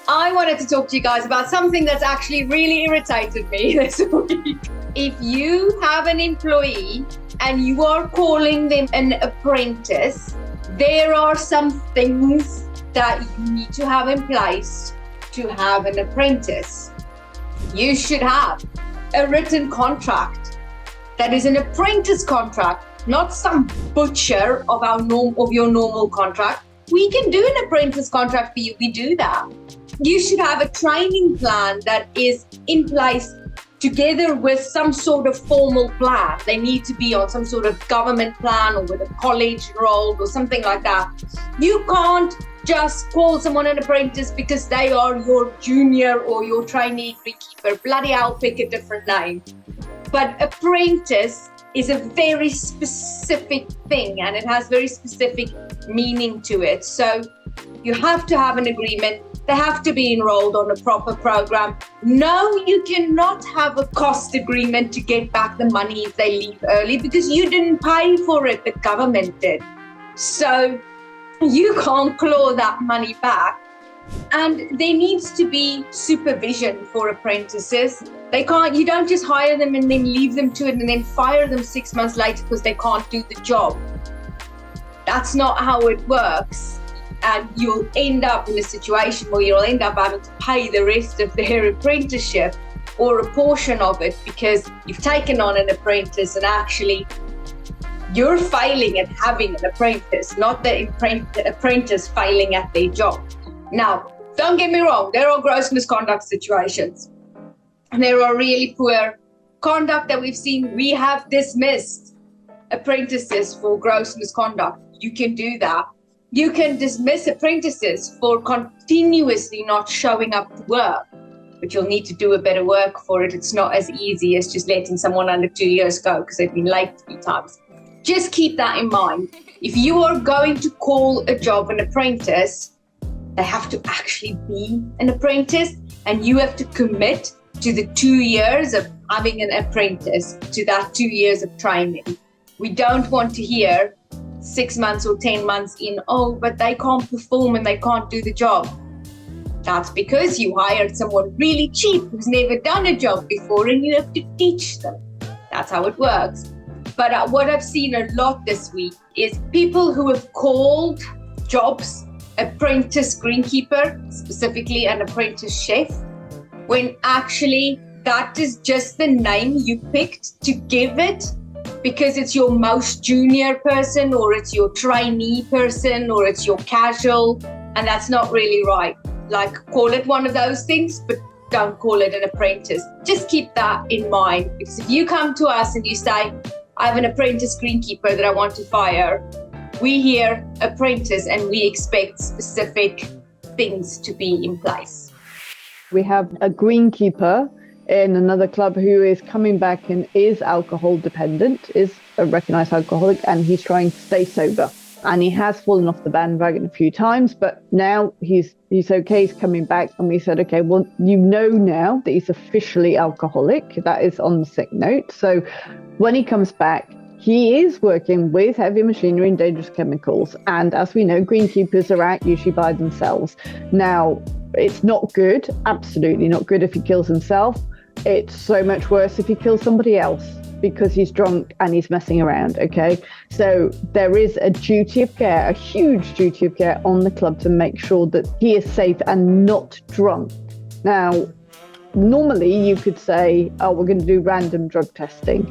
I wanted to talk to you guys about something that's actually really irritated me this week. If you have an employee and you are calling them an apprentice, there are some things that you need to have in place to have an apprentice. You should have a written contract that is an apprentice contract, not some butcher of your normal contract. We can do an apprentice contract for you. We do that. You should have a training plan that is in place together with some sort of formal plan. They need to be on some sort of government plan or with a college enrolled or something like that. You can't just call someone an apprentice because they are your junior or your trainee greenkeeper. Bloody hell, pick a different name. But apprentice is a very specific thing and it has very specific meaning to it. So you have to have an agreement. They have to be enrolled on a proper program. No, you cannot have a cost agreement to get back the money if they leave early because you didn't pay for it, the government did. So you can't claw that money back. And there needs to be supervision for apprentices. You don't just hire them and then leave them to it and then fire them 6 months later because they can't do the job. That's not how it works. And you'll end up in a situation where you'll end up having to pay the rest of their apprenticeship or a portion of it because you've taken on an apprentice and actually you're failing at having an apprentice, not the apprentice failing at their job. Now, don't get me wrong, there are gross misconduct situations. And there are really poor conduct that we've seen. We have dismissed apprentices for gross misconduct. You can do that. You can dismiss apprentices for continuously not showing up to work, but you'll need to do a better work for it. It's not as easy as just letting someone under 2 years go because they've been late 3 times. Just keep that in mind. If you are going to call a job an apprentice, they have to actually be an apprentice and you have to commit to the 2 years of having an apprentice, to that 2 years of training. We don't want to hear 6 months or 10 months in, but they can't perform and they can't do the job. That's because you hired someone really cheap who's never done a job before and you have to teach them. That's how it works. But what I've seen a lot this week is people who have called jobs apprentice greenkeeper, specifically an apprentice chef, when actually that is just the name you picked to give it because it's your most junior person or it's your trainee person or it's your casual, and that's not really right. Like, call it one of those things, but don't call it an apprentice. Just keep that in mind, because if you come to us and you say, I have an apprentice greenkeeper that I want to fire, we hear apprentice and we expect specific things to be in place. We have a greenkeeper in another club who is coming back and is alcohol dependent, is a recognised alcoholic, and he's trying to stay sober. And he has fallen off the bandwagon a few times, but now he's okay, he's coming back. And we said, okay, well, you know now that he's officially alcoholic. That is on the sick note. So when he comes back, he is working with heavy machinery and dangerous chemicals. And as we know, greenkeepers are out usually by themselves. Now, it's not good, absolutely not good if he kills himself. It's so much worse if he kills somebody else because he's drunk and he's messing around, okay? So there is a duty of care, a huge duty of care on the club to make sure that he is safe and not drunk. Now, normally you could say, we're going to do random drug testing.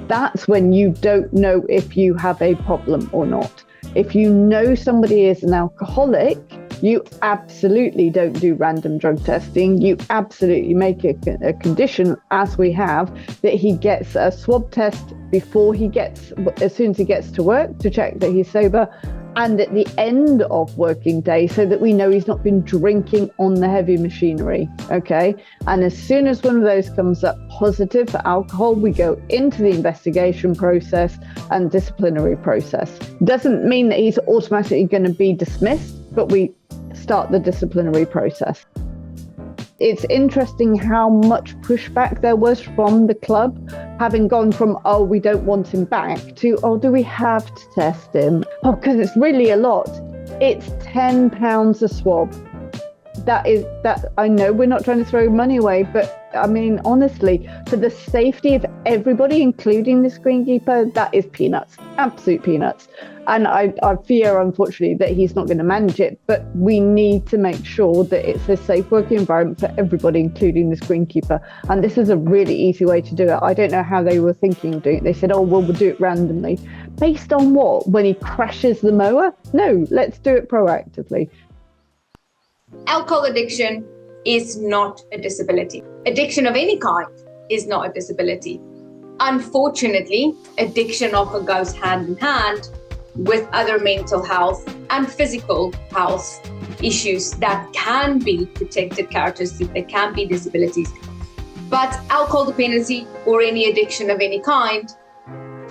That's when you don't know if you have a problem or not. If you know somebody is an alcoholic, you absolutely don't do random drug testing. You absolutely make a condition, as we have, that he gets a swab test as soon as he gets to work to check that he's sober, and at the end of working day so that we know he's not been drinking on the heavy machinery, okay? And as soon as one of those comes up positive for alcohol, we go into the investigation process and disciplinary process. Doesn't mean that he's automatically going to be dismissed, but we start the disciplinary process. It's interesting how much pushback there was from the club, having gone from, oh, we don't want him back, to, oh, do we have to test him? Oh, because it's really a lot. It's £10 a swab. That I know we're not trying to throw money away, but I mean, honestly, for the safety of everybody, including the screenkeeper, that is peanuts, absolute peanuts. And I fear, unfortunately, that he's not going to manage it, but we need to make sure that it's a safe working environment for everybody, including the screenkeeper. And this is a really easy way to do it. I don't know how they were thinking of doing it. They said, oh, well, we'll do it randomly. Based on what? When he crashes the mower? No, let's do it proactively. Alcohol addiction is not a disability. Addiction of any kind is not a disability. Unfortunately, addiction often goes hand in hand with other mental health and physical health issues that can be protected characteristics, that can be disabilities. But alcohol dependency or any addiction of any kind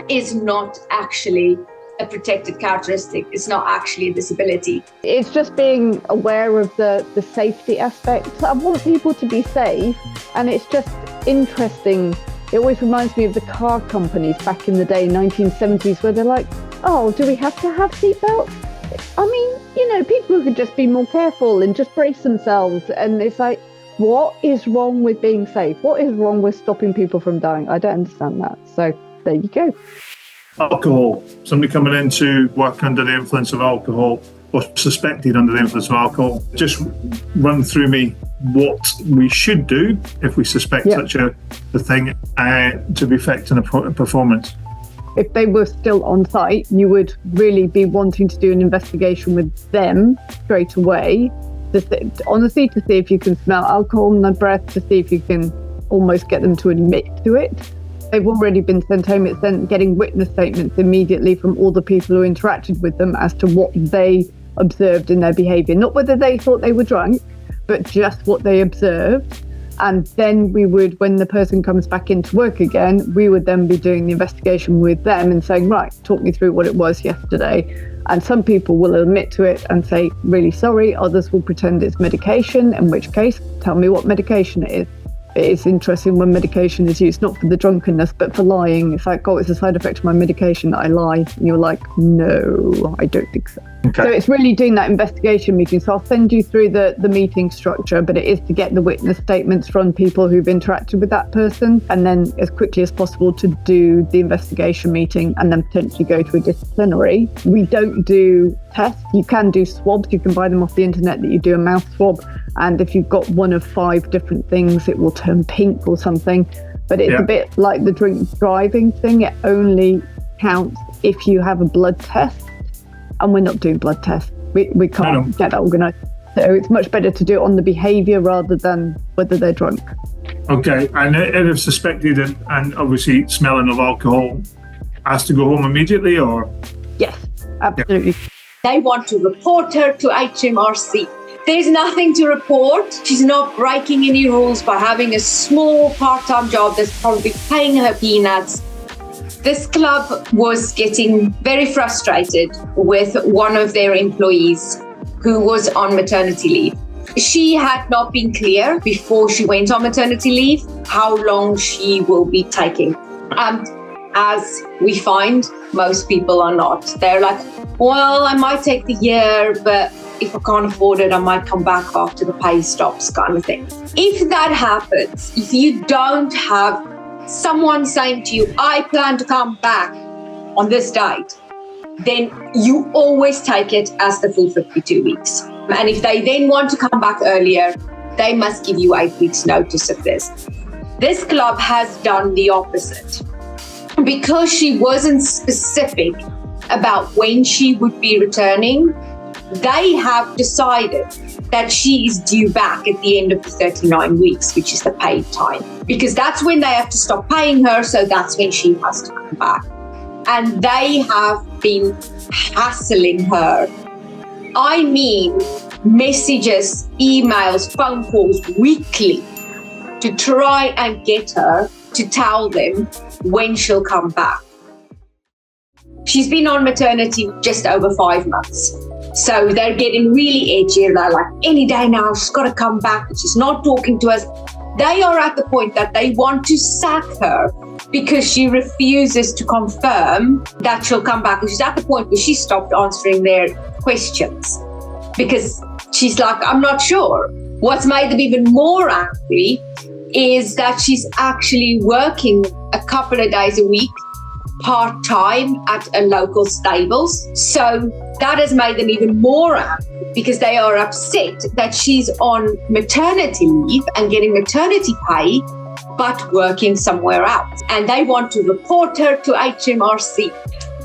is not actually a protected characteristic. It's not actually a disability. It's just being aware of the safety aspect. I want people to be safe, and it's just interesting. It always reminds me of the car companies back in the day, 1970s, where they're like, oh, do we have to have seatbelts? I mean, people could just be more careful and just brace themselves. And it's like, what is wrong with being safe? What is wrong with stopping people from dying? I don't understand that. So there you go. Alcohol. Somebody coming in to work under the influence of alcohol or suspected under the influence of alcohol. Just run through me what we should do if we suspect such a thing to be affecting a performance. If they were still on site, you would really be wanting to do an investigation with them straight away, honestly, to see if you can smell alcohol in their breath, to see if you can almost get them to admit to it. They've already been sent home. It's then getting witness statements immediately from all the people who interacted with them as to what they observed in their behaviour. Not whether they thought they were drunk, but just what they observed. And then we would, when the person comes back into work again, we would then be doing the investigation with them and saying, right, talk me through what it was yesterday. And some people will admit to it and say, really sorry. Others will pretend it's medication, in which case, tell me what medication it is. It's interesting when medication is used, not for the drunkenness, but for lying. It's like, oh, it's a side effect of my medication that I lie. And you're like, no, I don't think so. Okay. So it's really doing that investigation meeting. So I'll send you through the meeting structure, but it is to get the witness statements from people who've interacted with that person, and then as quickly as possible to do the investigation meeting and then potentially go to a disciplinary. We don't do tests. You can do swabs. You can buy them off the internet that you do a mouth swab. And if you've got one of 5 different things, it will turn pink or something. But it's a bit like the drink driving thing. It only counts if you have a blood test. And we're not doing blood tests. We can't get that organised. So it's much better to do it on the behaviour rather than whether they're drunk. Okay. And if suspected and obviously smelling of alcohol, has to go home immediately, or? Yes, absolutely. Yeah. They want to report her to HMRC. There's nothing to report. She's not breaking any rules by having a small part-time job that's probably paying her peanuts. This club was getting very frustrated with one of their employees who was on maternity leave. She had not been clear before she went on maternity leave how long she will be taking. And as we find, most people are not. They're like, well, I might take the year, but if I can't afford it, I might come back after the pay stops, kind of thing. If that happens, if you don't have someone saying to you, I plan to come back on this date, then you always take it as the full 52 weeks. And if they then want to come back earlier, they must give you 8 weeks notice of this. This club has done the opposite. Because she wasn't specific about when she would be returning, they have decided that she is due back at the end of the 39 weeks, which is the paid time, because that's when they have to stop paying her. So that's when she has to come back. And they have been hassling her. I mean, messages, emails, phone calls weekly to try and get her to tell them when she'll come back. She's been on maternity just over 5 months. So they're getting really edgy. They're like, any day now, she's got to come back. She's not talking to us. They are at the point that they want to sack her because she refuses to confirm that she'll come back. And she's at the point where she stopped answering their questions because she's like, I'm not sure. What's made them even more angry is that she's actually working a couple of days a week part-time at a local stables. So that has made them even more angry because they are upset that she's on maternity leave and getting maternity pay, but working somewhere else. And they want to report her to HMRC.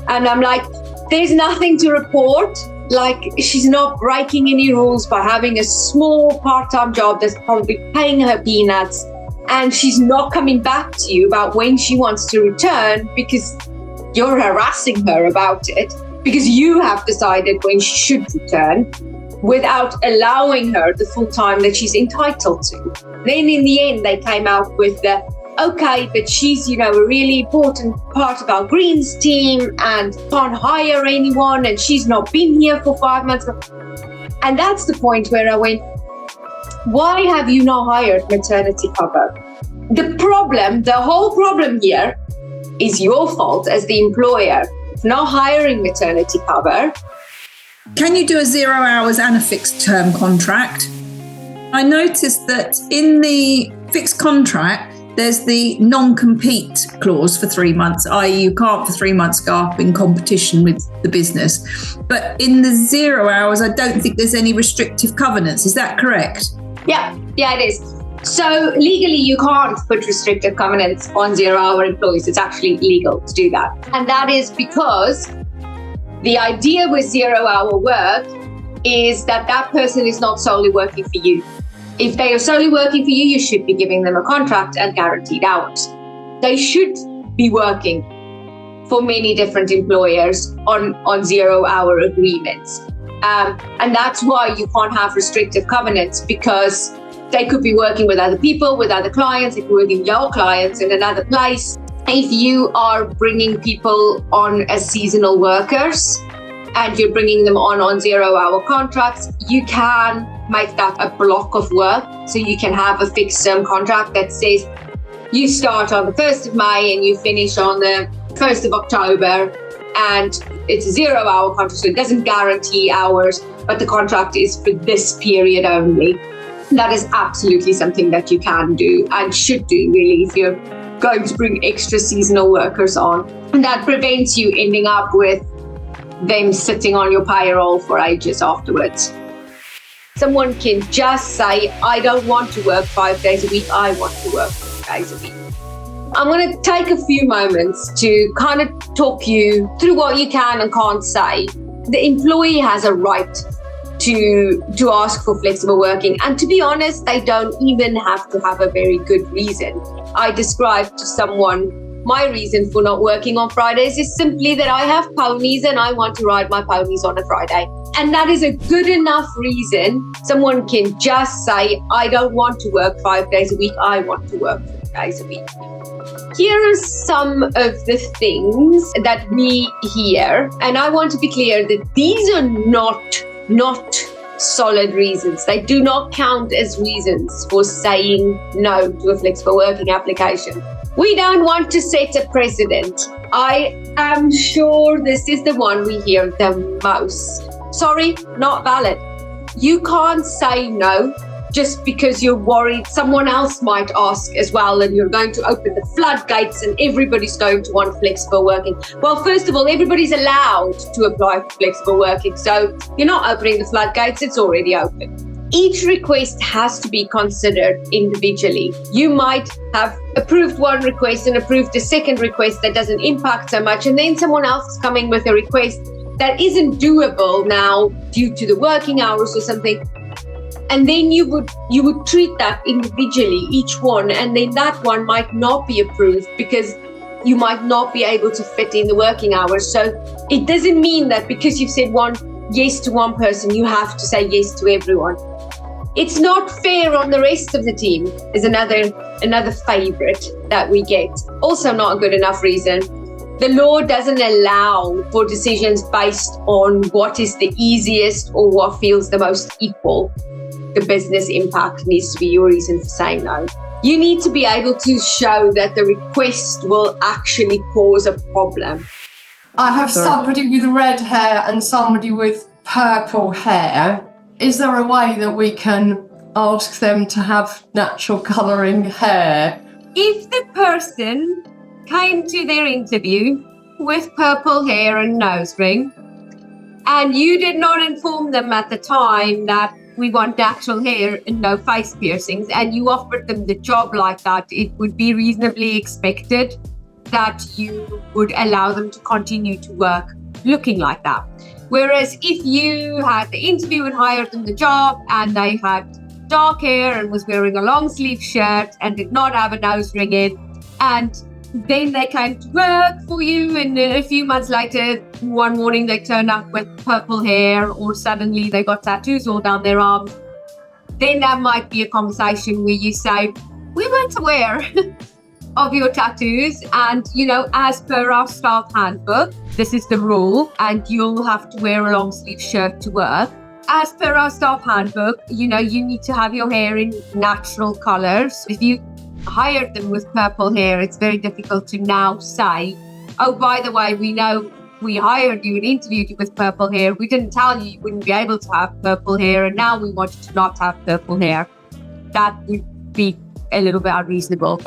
And I'm like, there's nothing to report. Like, she's not breaking any rules by having a small part-time job that's probably paying her peanuts. And she's not coming back to you about when she wants to return because you're harassing her about it, because you have decided when she should return without allowing her the full time that she's entitled to. Then in the end, they came out with the, okay, but she's, a really important part of our Greens team and can't hire anyone and she's not been here for 5 months. And that's the point where I went, why have you not hired maternity cover? The whole problem here is your fault as the employer for not hiring maternity cover. Can you do a 0 hours and a fixed term contract? I noticed that in the fixed contract, there's the non-compete clause for 3 months, i.e. you can't for 3 months go up in competition with the business. But in the 0 hours, I don't think there's any restrictive covenants. Is that correct? Yeah, it is. So legally, you can't put restrictive covenants on 0 hour employees. It's actually illegal to do that. And that is because the idea with 0 hour work is that person is not solely working for you. If they are solely working for you, you should be giving them a contract and guaranteed hours. They should be working for many different employers on 0 hour agreements. And that's why you can't have restrictive covenants, because they could be working with other people, with other clients, they could be working with your clients in another place. If you are bringing people on as seasonal workers and you're bringing them on 0 hour contracts, you can make that a block of work. So you can have a fixed term contract that says you start on the 1st of May and you finish on the 1st of October, and it's a 0 hour contract, so it doesn't guarantee hours, but the contract is for this period only. That is absolutely something that you can do and should do, really, if you're going to bring extra seasonal workers on. And that prevents you ending up with them sitting on your payroll for ages afterwards. Someone can just say, I don't want to work 5 days a week, I want to work 4 days a week. I'm going to take a few moments to kind of talk you through what you can and can't say. The employee has a right to ask for flexible working. And to be honest, they don't even have to have a very good reason. I described to someone, my reason for not working on Fridays is simply that I have ponies and I want to ride my ponies on a Friday. And that is a good enough reason. Someone can just say, I don't want to work 5 days a week, I want to work 4 days a week. Here are some of the things that we hear. And I want to be clear that these are not solid reasons. They do not count as reasons for saying no to a flexible working application. We don't want to set a precedent. I am sure this is the one we hear the most. Sorry, not valid. You can't say no just because you're worried someone else might ask as well, and you're going to open the floodgates and everybody's going to want flexible working. Well, first of all, everybody's allowed to apply for flexible working. So you're not opening the floodgates, it's already open. Each request has to be considered individually. You might have approved one request and approved a second request that doesn't impact so much, and then someone else is coming with a request that isn't doable now due to the working hours or something. And then you would treat that individually, each one, and then that one might not be approved because you might not be able to fit in the working hours. So it doesn't mean that because you've said yes to one person, you have to say yes to everyone. It's not fair on the rest of the team is another favorite that we get. Also not a good enough reason. The law doesn't allow for decisions based on what is the easiest or what feels the most equal. The business impact needs to be your reason for saying no. You need to be able to show that the request will actually cause a problem. I have somebody with red hair and somebody with purple hair. Is there a way that we can ask them to have natural colouring hair? If the person came to their interview with purple hair and nose ring, and you did not inform them at the time that we want natural hair and no face piercings, and you offered them the job like that, it would be reasonably expected that you would allow them to continue to work looking like that. Whereas if you had the interview and hired them the job and they had dark hair and was wearing a long sleeve shirt and did not have a nose ring in, and then they came to work for you, and a few months later, one morning they turn up with purple hair, or suddenly they got tattoos all down their arms, then that might be a conversation where you say, we weren't aware of your tattoos, and as per our staff handbook, this is the rule, and you'll have to wear a long sleeve shirt to work. As per our staff handbook, you need to have your hair in natural colours. If you hired them with purple hair, it's very difficult to now say, oh, by the way, we know we hired you and interviewed you with purple hair. We didn't tell you wouldn't be able to have purple hair, and now we want you to not have purple hair. That would be a little bit unreasonable.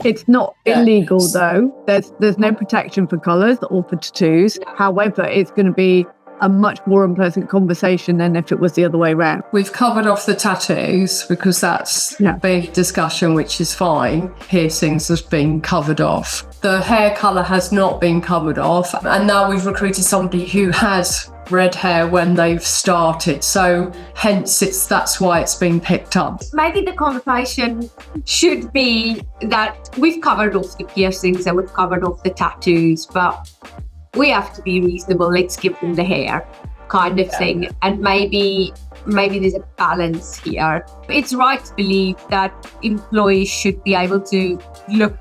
It's not illegal though. There's no protection for colours or for tattoos. However, it's going to be a much more unpleasant conversation than if it was the other way around. We've covered off the tattoos because that's a big discussion, which is fine. Piercings has been covered off. The hair colour has not been covered off. And now we've recruited somebody who has red hair when they've started. So hence that's why it's been picked up. Maybe the conversation should be that we've covered off the piercings and we've covered off the tattoos, but we have to be reasonable. Let's give them the hair kind of thing. And maybe there's a balance here. It's right to believe that employees should be able to look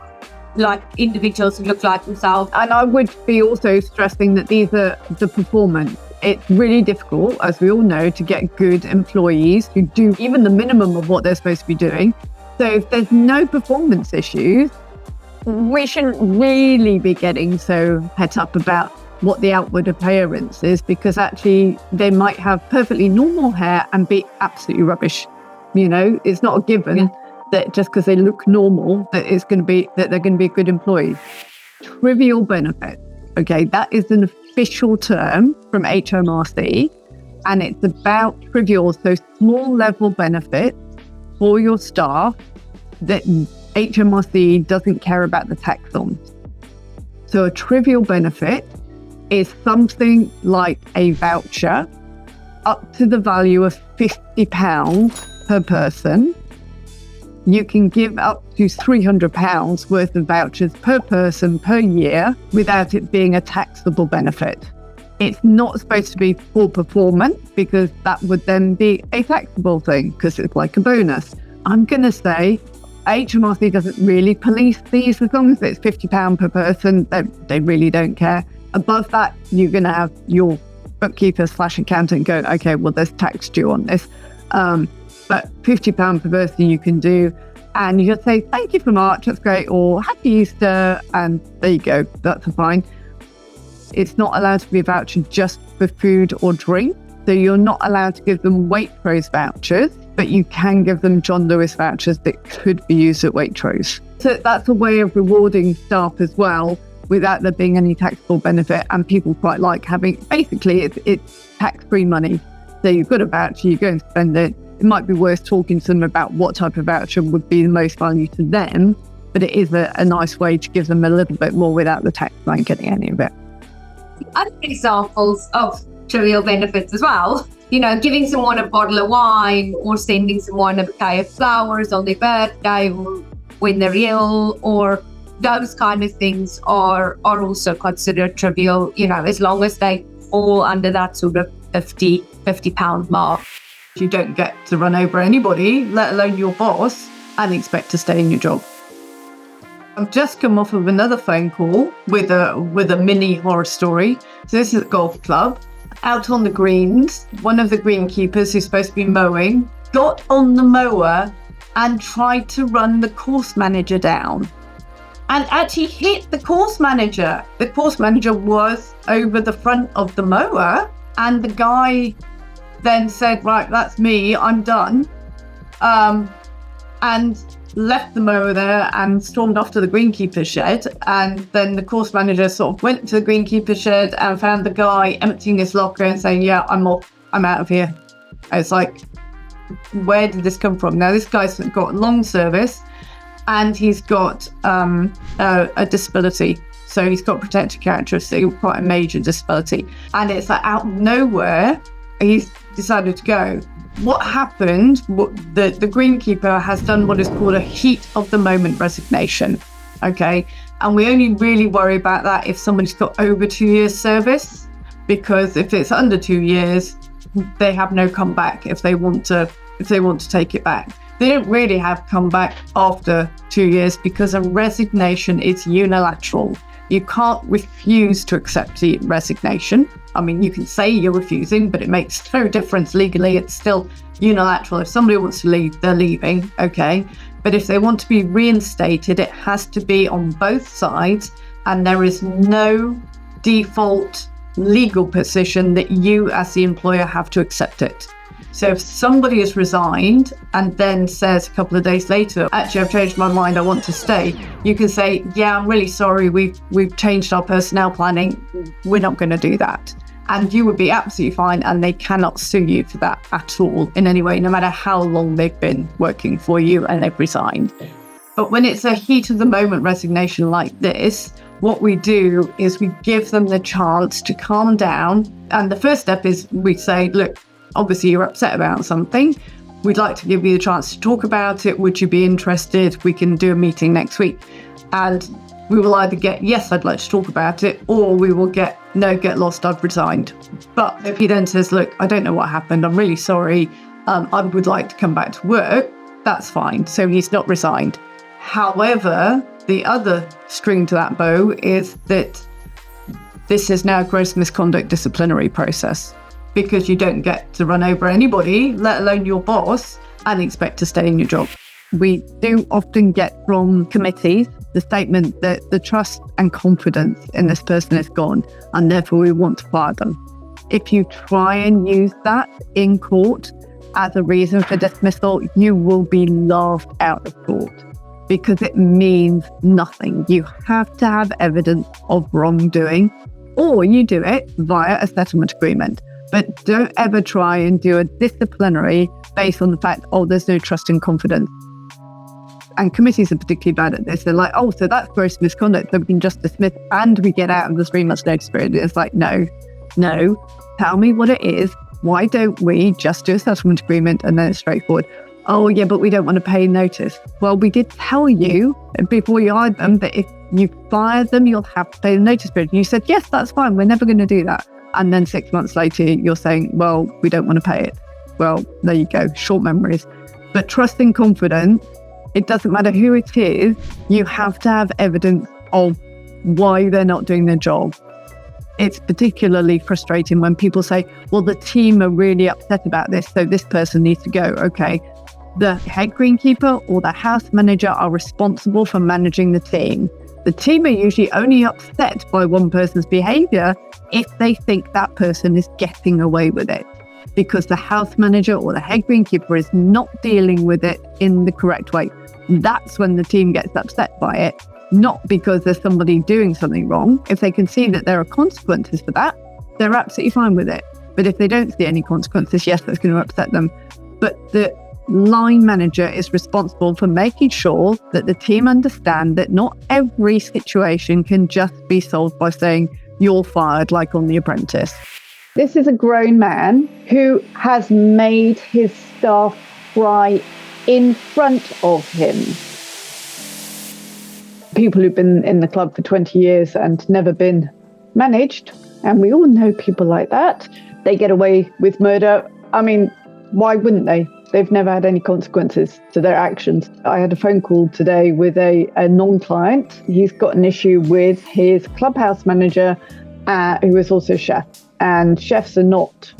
like individuals who look like themselves. And I would be also stressing that these are the performance. It's really difficult, as we all know, to get good employees who do even the minimum of what they're supposed to be doing. So if there's no performance issues, we shouldn't really be getting so het up about what the outward appearance is, because actually they might have perfectly normal hair and be absolutely rubbish. It's not a given that just because they look normal that they're going to be a good employee. Trivial benefit. Okay, that is an official term from HMRC, and it's about trivial, so small level benefits for your staff that HMRC doesn't care about the tax on. So a trivial benefit is something like a voucher up to the value of £50 per person. You can give up to £300 worth of vouchers per person per year without it being a taxable benefit. It's not supposed to be for performance, because that would then be a taxable thing, because it's like a bonus. I'm going to say HMRC doesn't really police these. As long as it's £50 per person, they really don't care. Above that, you're going to have your bookkeeper/accountant go, okay, well, there's tax due on this. But £50 per person you can do. And you just say, thank you for March, that's great, or Happy Easter, and there you go, that's fine. It's not allowed to be a voucher just for food or drink. So you're not allowed to give them Waitrose vouchers, but you can give them John Lewis vouchers that could be used at Waitrose. So that's a way of rewarding staff as well, without there being any taxable benefit. And people quite like having, basically, it's tax-free money. So you've got a voucher, you go and spend it. It might be worth talking to them about what type of voucher would be the most value to them, but it is a nice way to give them a little bit more without the taxman getting any of it. Other examples of trivial benefits as well, giving someone a bottle of wine, or sending someone a bouquet of flowers on their birthday or when they're ill, or those kind of things are also considered trivial, as long as they fall under that sort of £50 mark. You don't get to run over anybody, let alone your boss, and expect to stay in your job. I've just come off of another phone call with a mini horror story. So this is a golf club. Out on the greens, one of the greenkeepers who's supposed to be mowing got on the mower and tried to run the course manager down and actually hit the course manager. The course manager was over the front of the mower, and the guy then said, right, that's me, I'm done. And left the mower there and stormed off to the greenkeeper's shed. And then the course manager sort of went to the greenkeeper's shed and found the guy emptying his locker and saying, yeah, I'm off, I'm out of here. It's like, where did this come from? Now, this guy's got long service and he's got a disability. So he's got protected characteristics, quite a major disability. And it's like out of nowhere, he's decided to go. What happened, the greenkeeper has done what is called a heat of the moment resignation, okay? And we only really worry about that if somebody's got over 2 years service, because if it's under 2 years, they have no comeback if they want to take it back. They don't really have comeback after 2 years because a resignation is unilateral. You can't refuse to accept the resignation. I mean, you can say you're refusing, but it makes no difference legally. It's still unilateral. If somebody wants to leave, they're leaving, okay? But if they want to be reinstated, it has to be on both sides, and there is no default legal position that you as the employer have to accept it. So if somebody has resigned and then says a couple of days later, actually, I've changed my mind, I want to stay, you can say, yeah, I'm really sorry, we've changed our personnel planning, we're not going to do that. And you would be absolutely fine, and they cannot sue you for that at all in any way, no matter how long they've been working for you and they've resigned. But when it's a heat of the moment resignation like this, what we do is we give them the chance to calm down. And the first step is we say, look, obviously you're upset about something. We'd like to give you the chance to talk about it. Would you be interested? We can do a meeting next week. And we will either get, yes, I'd like to talk about it, or we will get, no, get lost, I've resigned. But if he then says, look, I don't know what happened, I'm really sorry, I would like to come back to work, that's fine. So he's not resigned. However, the other string to that bow is that this is now a gross misconduct disciplinary process, because you don't get to run over anybody, let alone your boss, and expect to stay in your job. We do often get from committees the statement that the trust and confidence in this person is gone, and therefore we want to fire them. If you try and use that in court as a reason for dismissal, you will be laughed out of court, because it means nothing. You have to have evidence of wrongdoing, or you do it via a settlement agreement. But don't ever try and do a disciplinary based on the fact, oh, there's no trust and confidence. And committees are particularly bad at this. They're like, oh, so that's gross misconduct, so we can just dismiss and we get out of the 3 months notice period. It's like, no, tell me what it is. Why don't we just do a settlement agreement and then it's straightforward? Oh, yeah, but we don't want to pay notice. Well, we did tell you before you hired them that if you fire them, you'll have to pay the notice period. And you said, yes, that's fine. We're never going to do that. And then 6 months later, you're saying, well, we don't want to pay it. Well, there you go, short memories. But trust and confidence, it doesn't matter who it is, you have to have evidence of why they're not doing their job. It's particularly frustrating when people say, well, the team are really upset about this, so this person needs to go. Okay, the head greenkeeper or the house manager are responsible for managing the team. The team are usually only upset by one person's behaviour if they think that person is getting away with it, because the house manager or the head greenkeeper is not dealing with it in the correct way. That's when the team gets upset by it, not because there's somebody doing something wrong. If they can see that there are consequences for that, they're absolutely fine with it. But if they don't see any consequences, yes, that's going to upset them. But the line manager is responsible for making sure that the team understand that not every situation can just be solved by saying you're fired, like on The Apprentice. This is a grown man who has made his staff cry in front of him. People who've been in the club for 20 years and never been managed, and we all know people like that, they get away with murder. I mean, why wouldn't they? They've never had any consequences to their actions. I had a phone call today with a non-client. He's got an issue with his clubhouse manager, who is also a chef. And chefs are not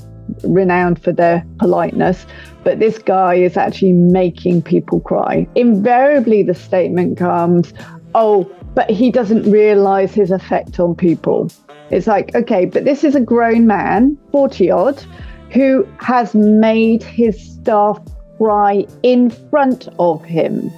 renowned for their politeness, but this guy is actually making people cry. Invariably, the statement comes, oh, but he doesn't realise his effect on people. It's like, okay, but this is a grown man, 40-odd, who has made his staff cry in front of him.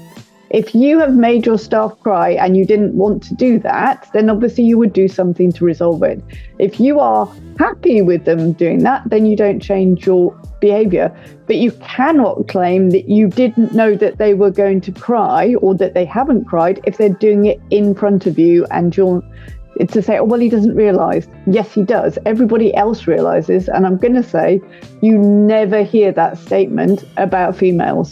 If you have made your staff cry and you didn't want to do that, then obviously you would do something to resolve it. If you are happy with them doing that, then you don't change your behaviour. But you cannot claim that you didn't know that they were going to cry or that they haven't cried if they're doing it in front of you and you're to say, oh, well, he doesn't realise. Yes, he does. Everybody else realises. And I'm going to say, you never hear that statement about females.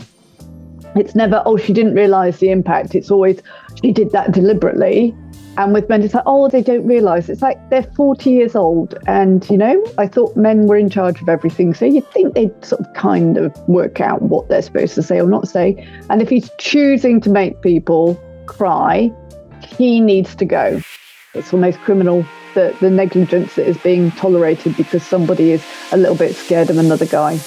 It's never, oh, she didn't realise the impact. It's always, she did that deliberately. And with men, it's like, oh, they don't realise. It's like they're 40 years old. And, you know, I thought men were in charge of everything. So you'd think they'd sort of kind of work out what they're supposed to say or not say. And if he's choosing to make people cry, he needs to go. It's almost criminal, the negligence that is being tolerated because somebody is a little bit scared of another guy.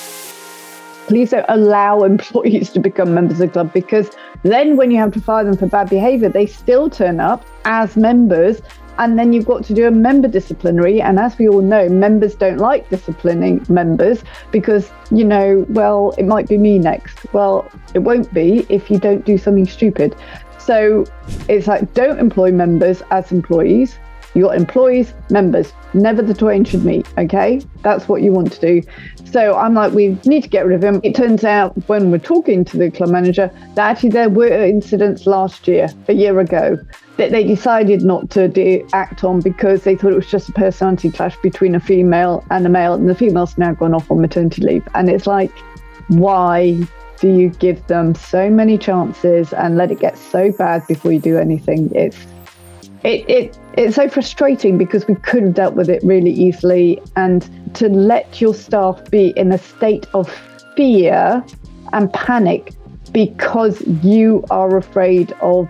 Please don't allow employees to become members of the club, because then when you have to fire them for bad behaviour, they still turn up as members, and then you've got to do a member disciplinary. And as we all know, members don't like disciplining members because, you know, well, it might be me next. Well, it won't be if you don't do something stupid. So it's like, don't employ members as employees. You got employees, members, never the twain should meet, okay? That's what you want to do. So I'm like, we need to get rid of him. It turns out when we're talking to the club manager that actually there were incidents a year ago, that they decided not to act on because they thought it was just a personality clash between a female and a male, and the female's now gone off on maternity leave. And it's like, why do you give them so many chances and let it get so bad before you do anything? It's so frustrating because we could have dealt with it really easily. And to let your staff be in a state of fear and panic because you are afraid of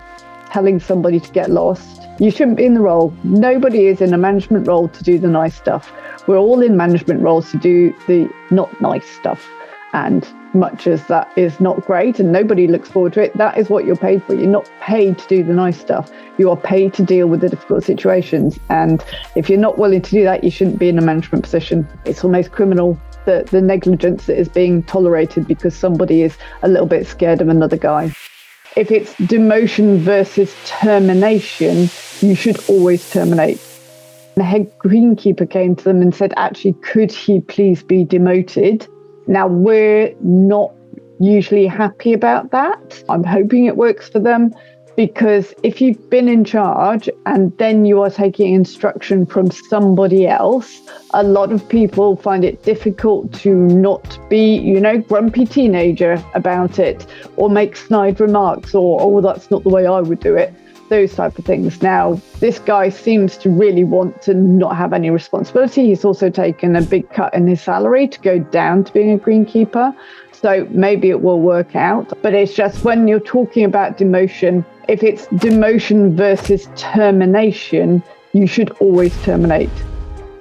telling somebody to get lost, you shouldn't be in the role. Nobody is in a management role to do the nice stuff. We're all in management roles to do the not nice stuff. And much as that is not great and nobody looks forward to it, that is what you're paid for. You're not paid to do the nice stuff. You are paid to deal with the difficult situations. And if you're not willing to do that, you shouldn't be in a management position. It's almost criminal, the negligence that is being tolerated because somebody is a little bit scared of another guy. If it's demotion versus termination, you should always terminate. The head greenkeeper came to them and said, actually, could he please be demoted? Now, we're not usually happy about that. I'm hoping it works for them, because if you've been in charge and then you are taking instruction from somebody else, a lot of people find it difficult to not be, you know, grumpy teenager about it or make snide remarks or, oh, that's not the way I would do it. Those type of things. Now, this guy seems to really want to not have any responsibility. He's also taken a big cut in his salary to go down to being a greenkeeper. So maybe it will work out. But it's just when you're talking about demotion, if it's demotion versus termination, you should always terminate.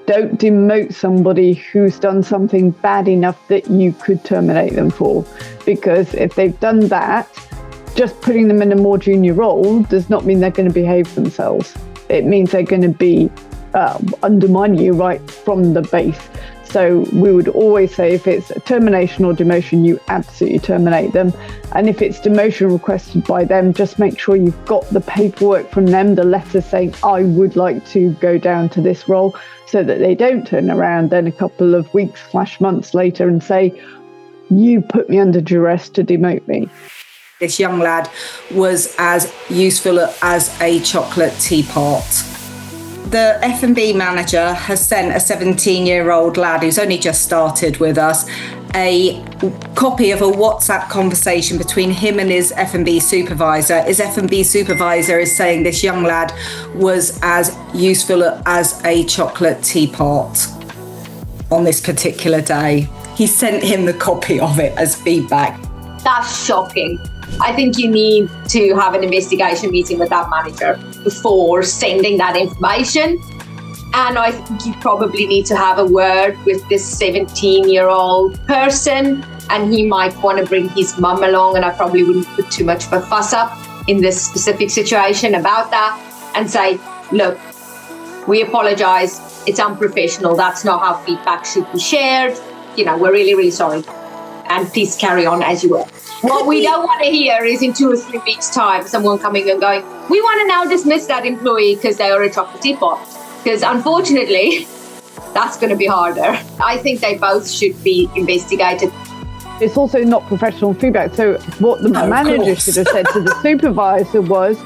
Don't demote somebody who's done something bad enough that you could terminate them for. Because if they've done that, just putting them in a more junior role does not mean they're going to behave themselves. It means they're going to be undermine you right from the base. So we would always say if it's a termination or demotion, you absolutely terminate them. And if it's demotion requested by them, just make sure you've got the paperwork from them, the letter saying, I would like to go down to this role, so that they don't turn around then a couple of weeks / months later and say, you put me under duress to demote me. This young lad was as useful as a chocolate teapot. The F&B manager has sent a 17-year-old lad who's only just started with us a copy of a WhatsApp conversation between him and his F&B supervisor. His F&B supervisor is saying this young lad was as useful as a chocolate teapot on this particular day. he sent him the copy of it as feedback. That's shocking. I think you need to have an investigation meeting with that manager before sending that information. And I think you probably need to have a word with this 17-year-old person, and he might want to bring his mum along, and I probably wouldn't put too much of a fuss up in this specific situation about that, and say, look, we apologise, it's unprofessional, that's not how feedback should be shared, we're really, really sorry, and please carry on as you were. What we don't want to hear is in 2 or 3 weeks' time, someone coming and going, we want to now dismiss that employee because they are a chocolate teapot. Because unfortunately, that's going to be harder. I think they both should be investigated. It's also not professional feedback. So what the manager should have said to the supervisor was,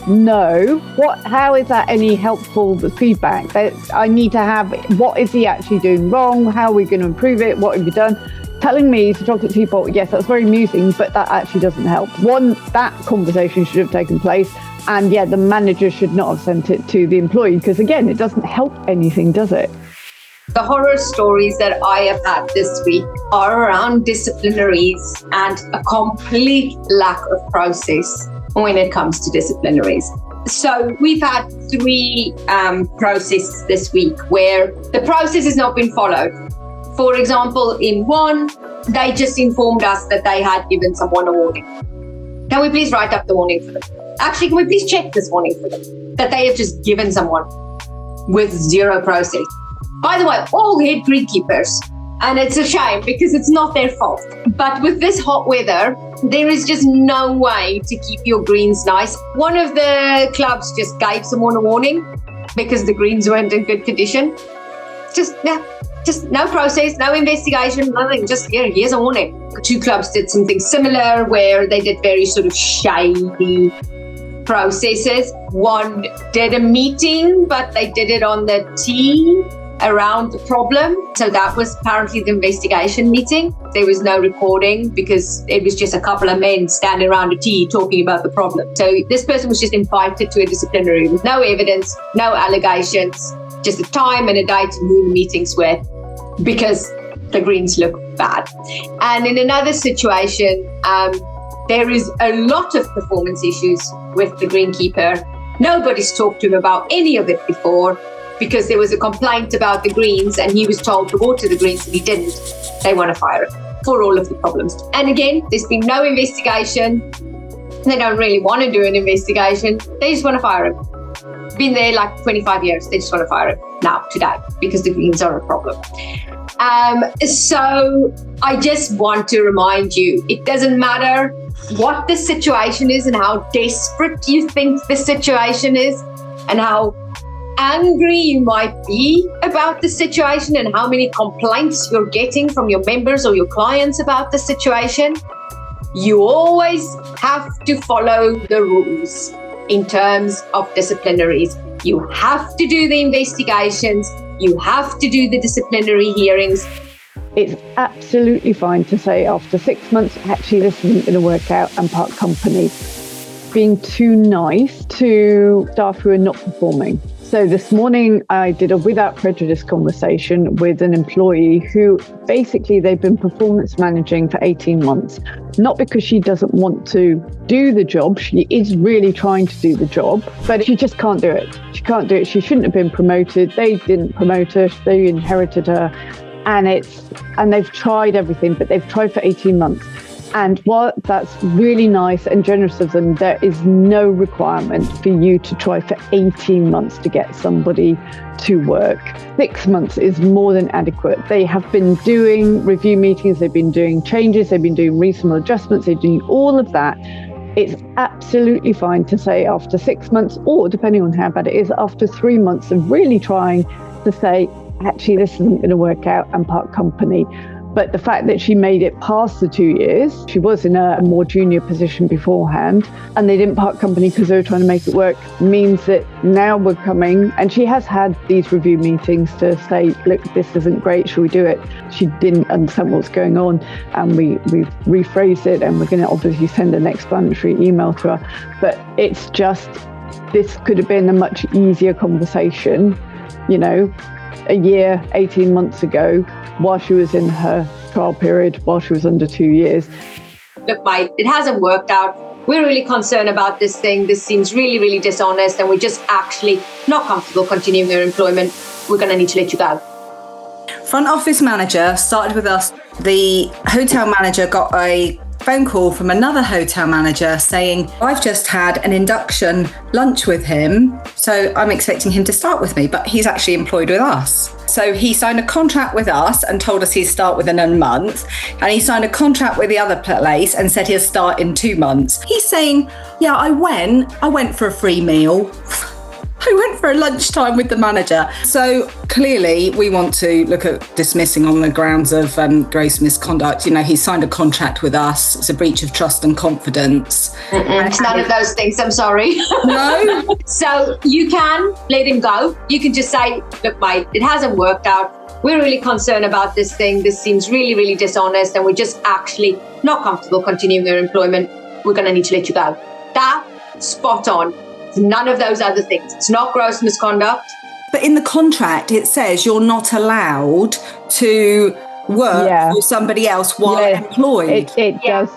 no, how is that any helpful feedback? I need to have, what is he actually doing wrong? How are we going to improve it? What have you done? Telling me he's a chocolate teapot, yes, that's very amusing, but that actually doesn't help. That conversation should have taken place. And the manager should not have sent it to the employee, because again, it doesn't help anything, does it? The horror stories that I have had this week are around disciplinaries and a complete lack of process when it comes to disciplinaries. So we've had 3 processes this week where the process has not been followed. For example, in one, they just informed us that they had given someone a warning. Can we please write up the warning for them? Actually, can we please check this warning for them? That they have just given someone with 0 process. By the way, all head greenkeepers, and it's a shame because it's not their fault. But with this hot weather, there is just no way to keep your greens nice. One of the clubs just gave someone a warning because the greens weren't in good condition. Just no process, no investigation, nothing. Just here's a warning. 2 clubs did something similar where they did very sort of shady processes. One did a meeting, but they did it on the tee around the problem. So that was apparently the investigation meeting. There was no recording because it was just a couple of men standing around a tee talking about the problem. So this person was just invited to a disciplinary with no evidence, no allegations, just a time and a date and who the meetings were, because the greens look bad. And in another situation, there is a lot of performance issues with the greenkeeper. Nobody's talked to him about any of it before because there was a complaint about the greens and he was told to water the greens and he didn't. They want to fire him for all of the problems. And again, there's been no investigation. They don't really want to do an investigation. They just want to fire him. Been there like 25 years. They just want to fire him now, today, because the greens are a problem. So I just want to remind you, it doesn't matter what the situation is and how desperate you think the situation is and how angry you might be about the situation and how many complaints you're getting from your members or your clients about the situation. You always have to follow the rules in terms of disciplinaries. You have to do the investigations. You have to do the disciplinary hearings. It's absolutely fine to say after 6 months, actually, this isn't going to work out and part company. Being too nice to staff who are not performing. So this morning I did a without prejudice conversation with an employee who basically they've been performance managing for 18 months. Not because she doesn't want to do the job, she is really trying to do the job, but she just can't do it. She can't do it. She shouldn't have been promoted. They didn't promote her, they inherited her. And they've tried everything, but they've tried for 18 months. And while that's really nice and generous of them, there is no requirement for you to try for 18 months to get somebody to work. 6 months is more than adequate. They have been doing review meetings, they've been doing changes, they've been doing reasonable adjustments, they're doing all of that. It's absolutely fine to say after 6 months, or depending on how bad it is, after 3 months of really trying to say, actually, this isn't going to work out and part company. But the fact that she made it past the 2 years, she was in a more junior position beforehand, and they didn't part company because they were trying to make it work, means that now we're coming, and she has had these review meetings to say, look, this isn't great, should we do it? She didn't understand what's going on, and we've rephrased it, and we're going to obviously send an explanatory email to her. But it's just, this could have been a much easier conversation, a year, 18 months ago, while she was in her trial period while she was under 2 years. Look, mate, it hasn't worked out. We're really concerned about this thing. This seems really, really dishonest, and we're just actually not comfortable continuing your employment. We're going to need to let you go. Front office manager started with us. The hotel manager got a phone call from another hotel manager saying, I've just had an induction lunch with him, so I'm expecting him to start with me, but he's actually employed with us. So he signed a contract with us and told us he'd start within a month, and he signed a contract with the other place and said he'll start in 2 months. He's saying, yeah, I went for a free meal. I went for a lunchtime with the manager. So clearly we want to look at dismissing on the grounds of gross misconduct. You know, he signed a contract with us. It's a breach of trust and confidence. It's none of those things, I'm sorry. No. So you can let him go. You can just say, look, mate, it hasn't worked out. We're really concerned about this thing. This seems really, really dishonest, and we're just actually not comfortable continuing your employment. We're going to need to let you go. That, spot on. It's none of those other things. It's not gross misconduct. But in the contract, it says you're not allowed to work for somebody else while employed. It does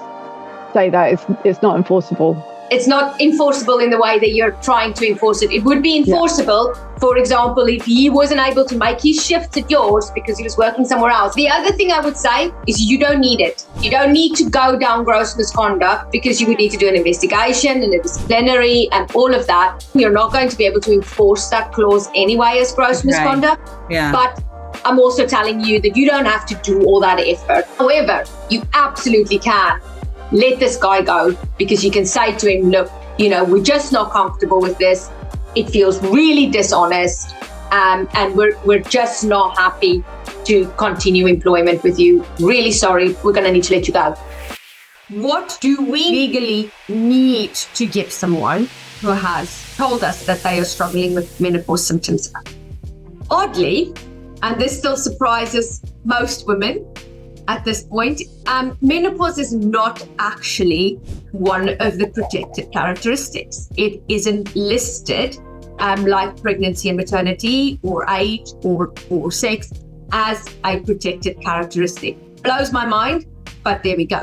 say that. It's not enforceable. It's not enforceable in the way that you're trying to enforce it. It would be enforceable, for example, if he wasn't able to make his shifts at yours because he was working somewhere else. The other thing I would say is you don't need it. You don't need to go down gross misconduct, because you would need to do an investigation and a disciplinary and all of that. You're not going to be able to enforce that clause anyway as gross misconduct. Yeah. But I'm also telling you that you don't have to do all that effort. However, you absolutely can let this guy go, because you can say to him, look, you know, we're just not comfortable with this. It feels really dishonest, and we're just not happy to continue employment with you. Really sorry, we're going to need to let you go. What do we legally need to give someone who has told us that they are struggling with menopause symptoms? Oddly, and this still surprises most women at this point, menopause is not actually one of the protected characteristics. It isn't listed like pregnancy and maternity or age or sex as a protected characteristic. Blows my mind, but there we go.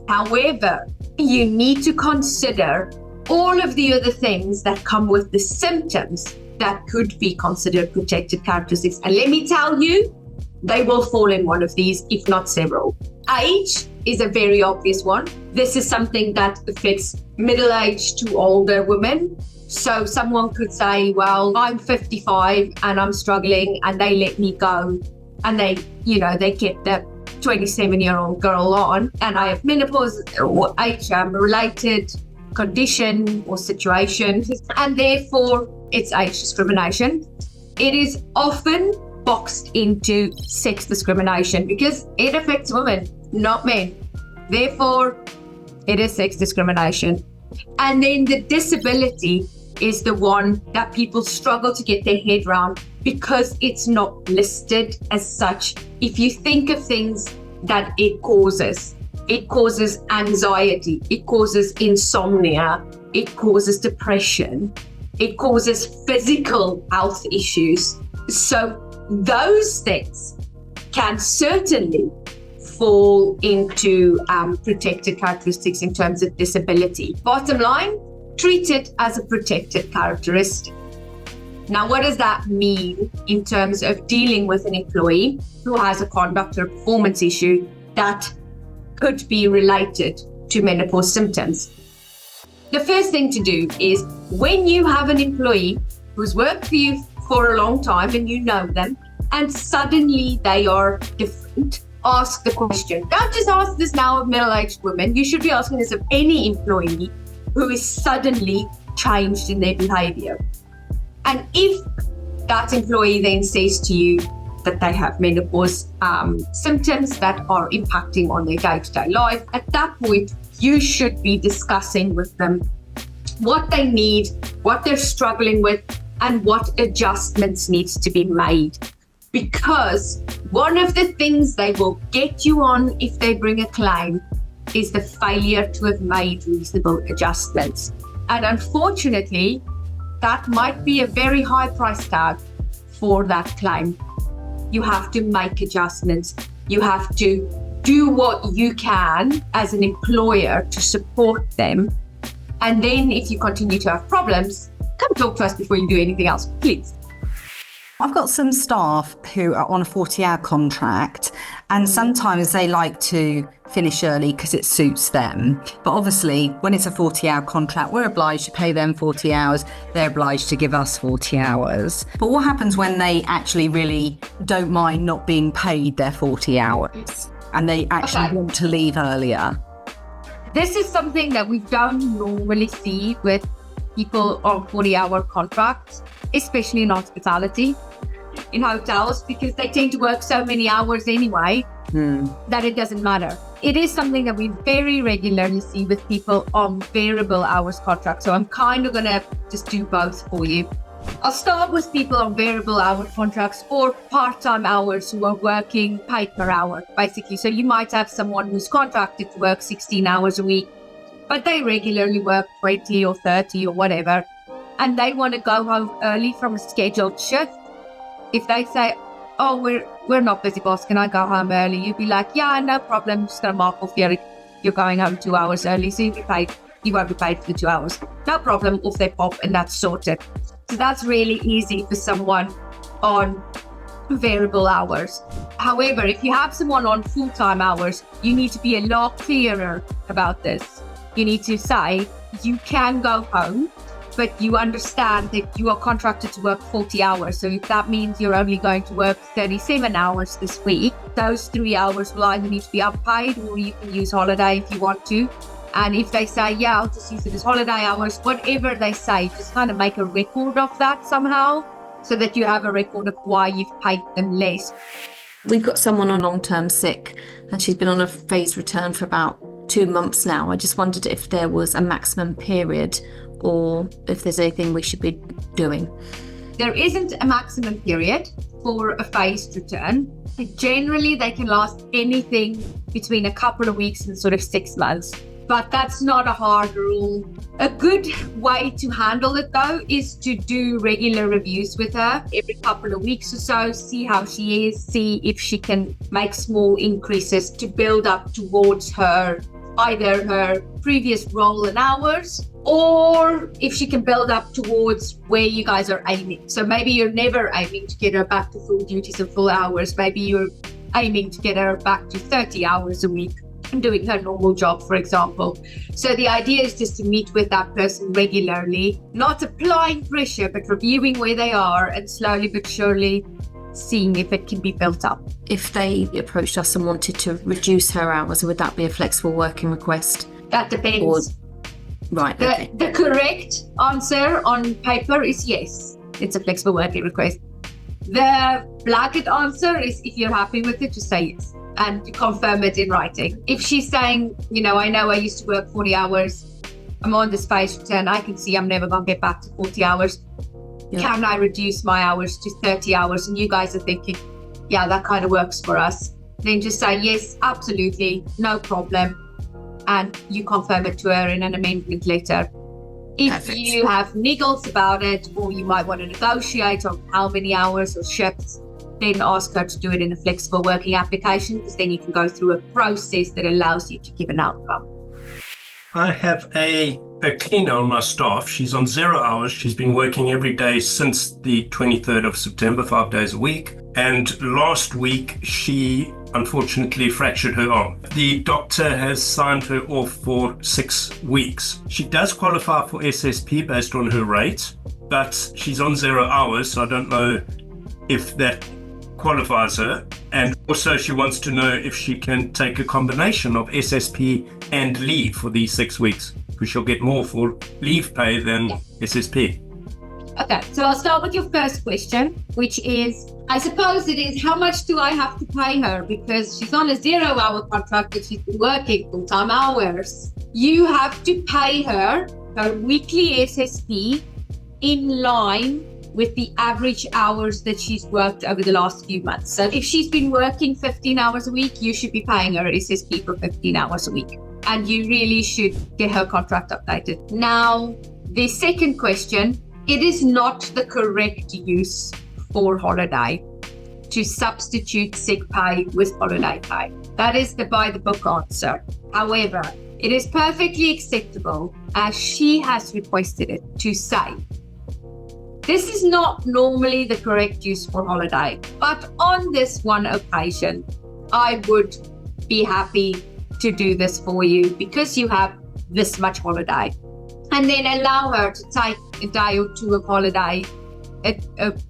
However, you need to consider all of the other things that come with the symptoms that could be considered protected characteristics. And let me tell you, they will fall in one of these, if not several. Age is a very obvious one. This is something that affects middle-aged to older women. So someone could say, well, I'm 55 and I'm struggling, and they let me go, and they kept the 27-year-old girl on, and I have menopause or age-related condition or situation, and therefore it's age discrimination. It is often boxed into sex discrimination because it affects women, not men. Therefore, it is sex discrimination. And then the disability is the one that people struggle to get their head around because it's not listed as such. If you think of things that it causes anxiety, it causes insomnia, it causes depression, it causes physical health issues. So those things can certainly fall into protected characteristics in terms of disability. Bottom line, treat it as a protected characteristic. Now, what does that mean in terms of dealing with an employee who has a conduct or performance issue that could be related to menopause symptoms? The first thing to do is, when you have an employee who's worked for you for a long time and you know them, and suddenly they are different, ask the question. Don't just ask this now of middle-aged women. You should be asking this of any employee who is suddenly changed in their behavior. And if that employee then says to you that they have menopause symptoms that are impacting on their day-to-day life, at that point, you should be discussing with them what they need, what they're struggling with, and what adjustments needs to be made. Because one of the things they will get you on if they bring a claim is the failure to have made reasonable adjustments. And unfortunately, that might be a very high price tag for that claim. You have to make adjustments. You have to do what you can as an employer to support them. And then if you continue to have problems, come talk to us before you do anything else, please. I've got some staff who are on a 40-hour contract, and sometimes they like to finish early because it suits them. But obviously, when it's a 40-hour contract, we're obliged to pay them 40 hours. They're obliged to give us 40 hours. But what happens when they actually really don't mind not being paid their 40 hours and they actually want to leave earlier? This is something that we don't normally see with people on 40-hour contracts, especially in hospitality, in hotels, because they tend to work so many hours anyway that it doesn't matter. It is something that we very regularly see with people on variable hours contracts. So I'm kind of going to just do both for you. I'll start with people on variable hour contracts or part-time hours who are working paid per hour, basically. So you might have someone who's contracted to work 16 hours a week, but they regularly work 20 or 30 or whatever, and they want to go home early from a scheduled shift. If they say, oh, we're not busy, boss, can I go home early? You'd be like, yeah, no problem, just going to mark off here. You're going home 2 hours early, so you won't be paid for the 2 hours. No problem, off they pop, and that's sorted. So that's really easy for someone on variable hours. However, if you have someone on full-time hours, you need to be a lot clearer about this. You need to say, you can go home, but you understand that you are contracted to work 40 hours. So if that means you're only going to work 37 hours this week, those 3 hours will either need to be unpaid or you can use holiday if you want to. And if they say, yeah, I'll just use it as holiday hours, whatever they say, just kind of make a record of that somehow so that you have a record of why you've paid them less. We've got someone on long-term sick and she's been on a phased return for about 2 months now. I just wondered if there was a maximum period or if there's anything we should be doing. There isn't a maximum period for a phased return. Generally, they can last anything between a couple of weeks and sort of 6 months. But that's not a hard rule. A good way to handle it, though, is to do regular reviews with her every couple of weeks or so, see how she is, see if she can make small increases to build up towards either her previous role and hours, or if she can build up towards where you guys are aiming. So maybe you're never aiming to get her back to full duties and full hours. Maybe you're aiming to get her back to 30 hours a week and doing her normal job, for example. So the idea is just to meet with that person regularly, not applying pressure, but reviewing where they are and slowly but surely seeing if it can be built up. If they approached us and wanted to reduce her hours, would that be a flexible working request? That depends. Right. The correct answer on paper is yes, it's a flexible working request. The blanket answer is if you're happy with it, just say yes and to confirm it in writing. If she's saying, I know I used to work 40 hours, I'm on this phase return, I can see I'm never going to get back to 40 hours. Yeah. Can I reduce my hours to 30 hours? And you guys are thinking, yeah, that kind of works for us. Then just say, yes, absolutely, no problem. And you confirm it to her in an amendment letter. If Perfect. You have niggles about it, or you might want to negotiate on how many hours or shifts, then ask her to do it in a flexible working application, because then you can go through a process that allows you to give an outcome. I have a cleaner on my staff. She's on 0 hours. She's been working every day since the 23rd of September, 5 days a week. And last week, she unfortunately fractured her arm. The doctor has signed her off for 6 weeks. She does qualify for SSP based on her rate, but she's on 0 hours, so I don't know if that qualifies her. And also she wants to know if she can take a combination of SSP and leave for these 6 weeks, because she'll get more for leave pay than SSP. Okay, so I'll start with your first question, which is, I suppose it is, how much do I have to pay her? Because she's on a 0 hour contract and she's been working full-time hours. You have to pay her weekly SSP in line with the average hours that she's worked over the last few months. So if she's been working 15 hours a week, you should be paying her SSP for 15 hours a week. And you really should get her contract updated. Now, the second question, it is not the correct use for holiday. to substitute sick pay with holiday pay. That is the by the book answer. However, it is perfectly acceptable, as she has requested it, to say, this is not normally the correct use for holiday, but on this one occasion, I would be happy to do this for you because you have this much holiday. And then allow her to take a day or two of holiday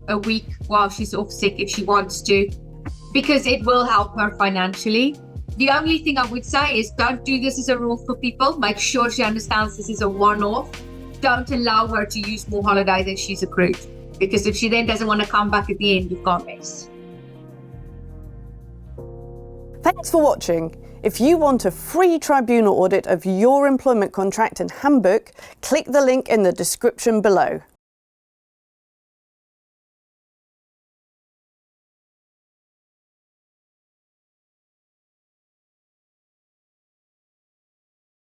a week while she's off sick if she wants to, because it will help her financially. The only thing I would say is don't do this as a rule for people. Make sure she understands this is a one-off. Don't allow her to use more holiday than she's accrued, because if she then doesn't want to come back at the end, you've got a mess. Thanks for watching. If you want a free tribunal audit of your employment contract and handbook, click the link in the description below.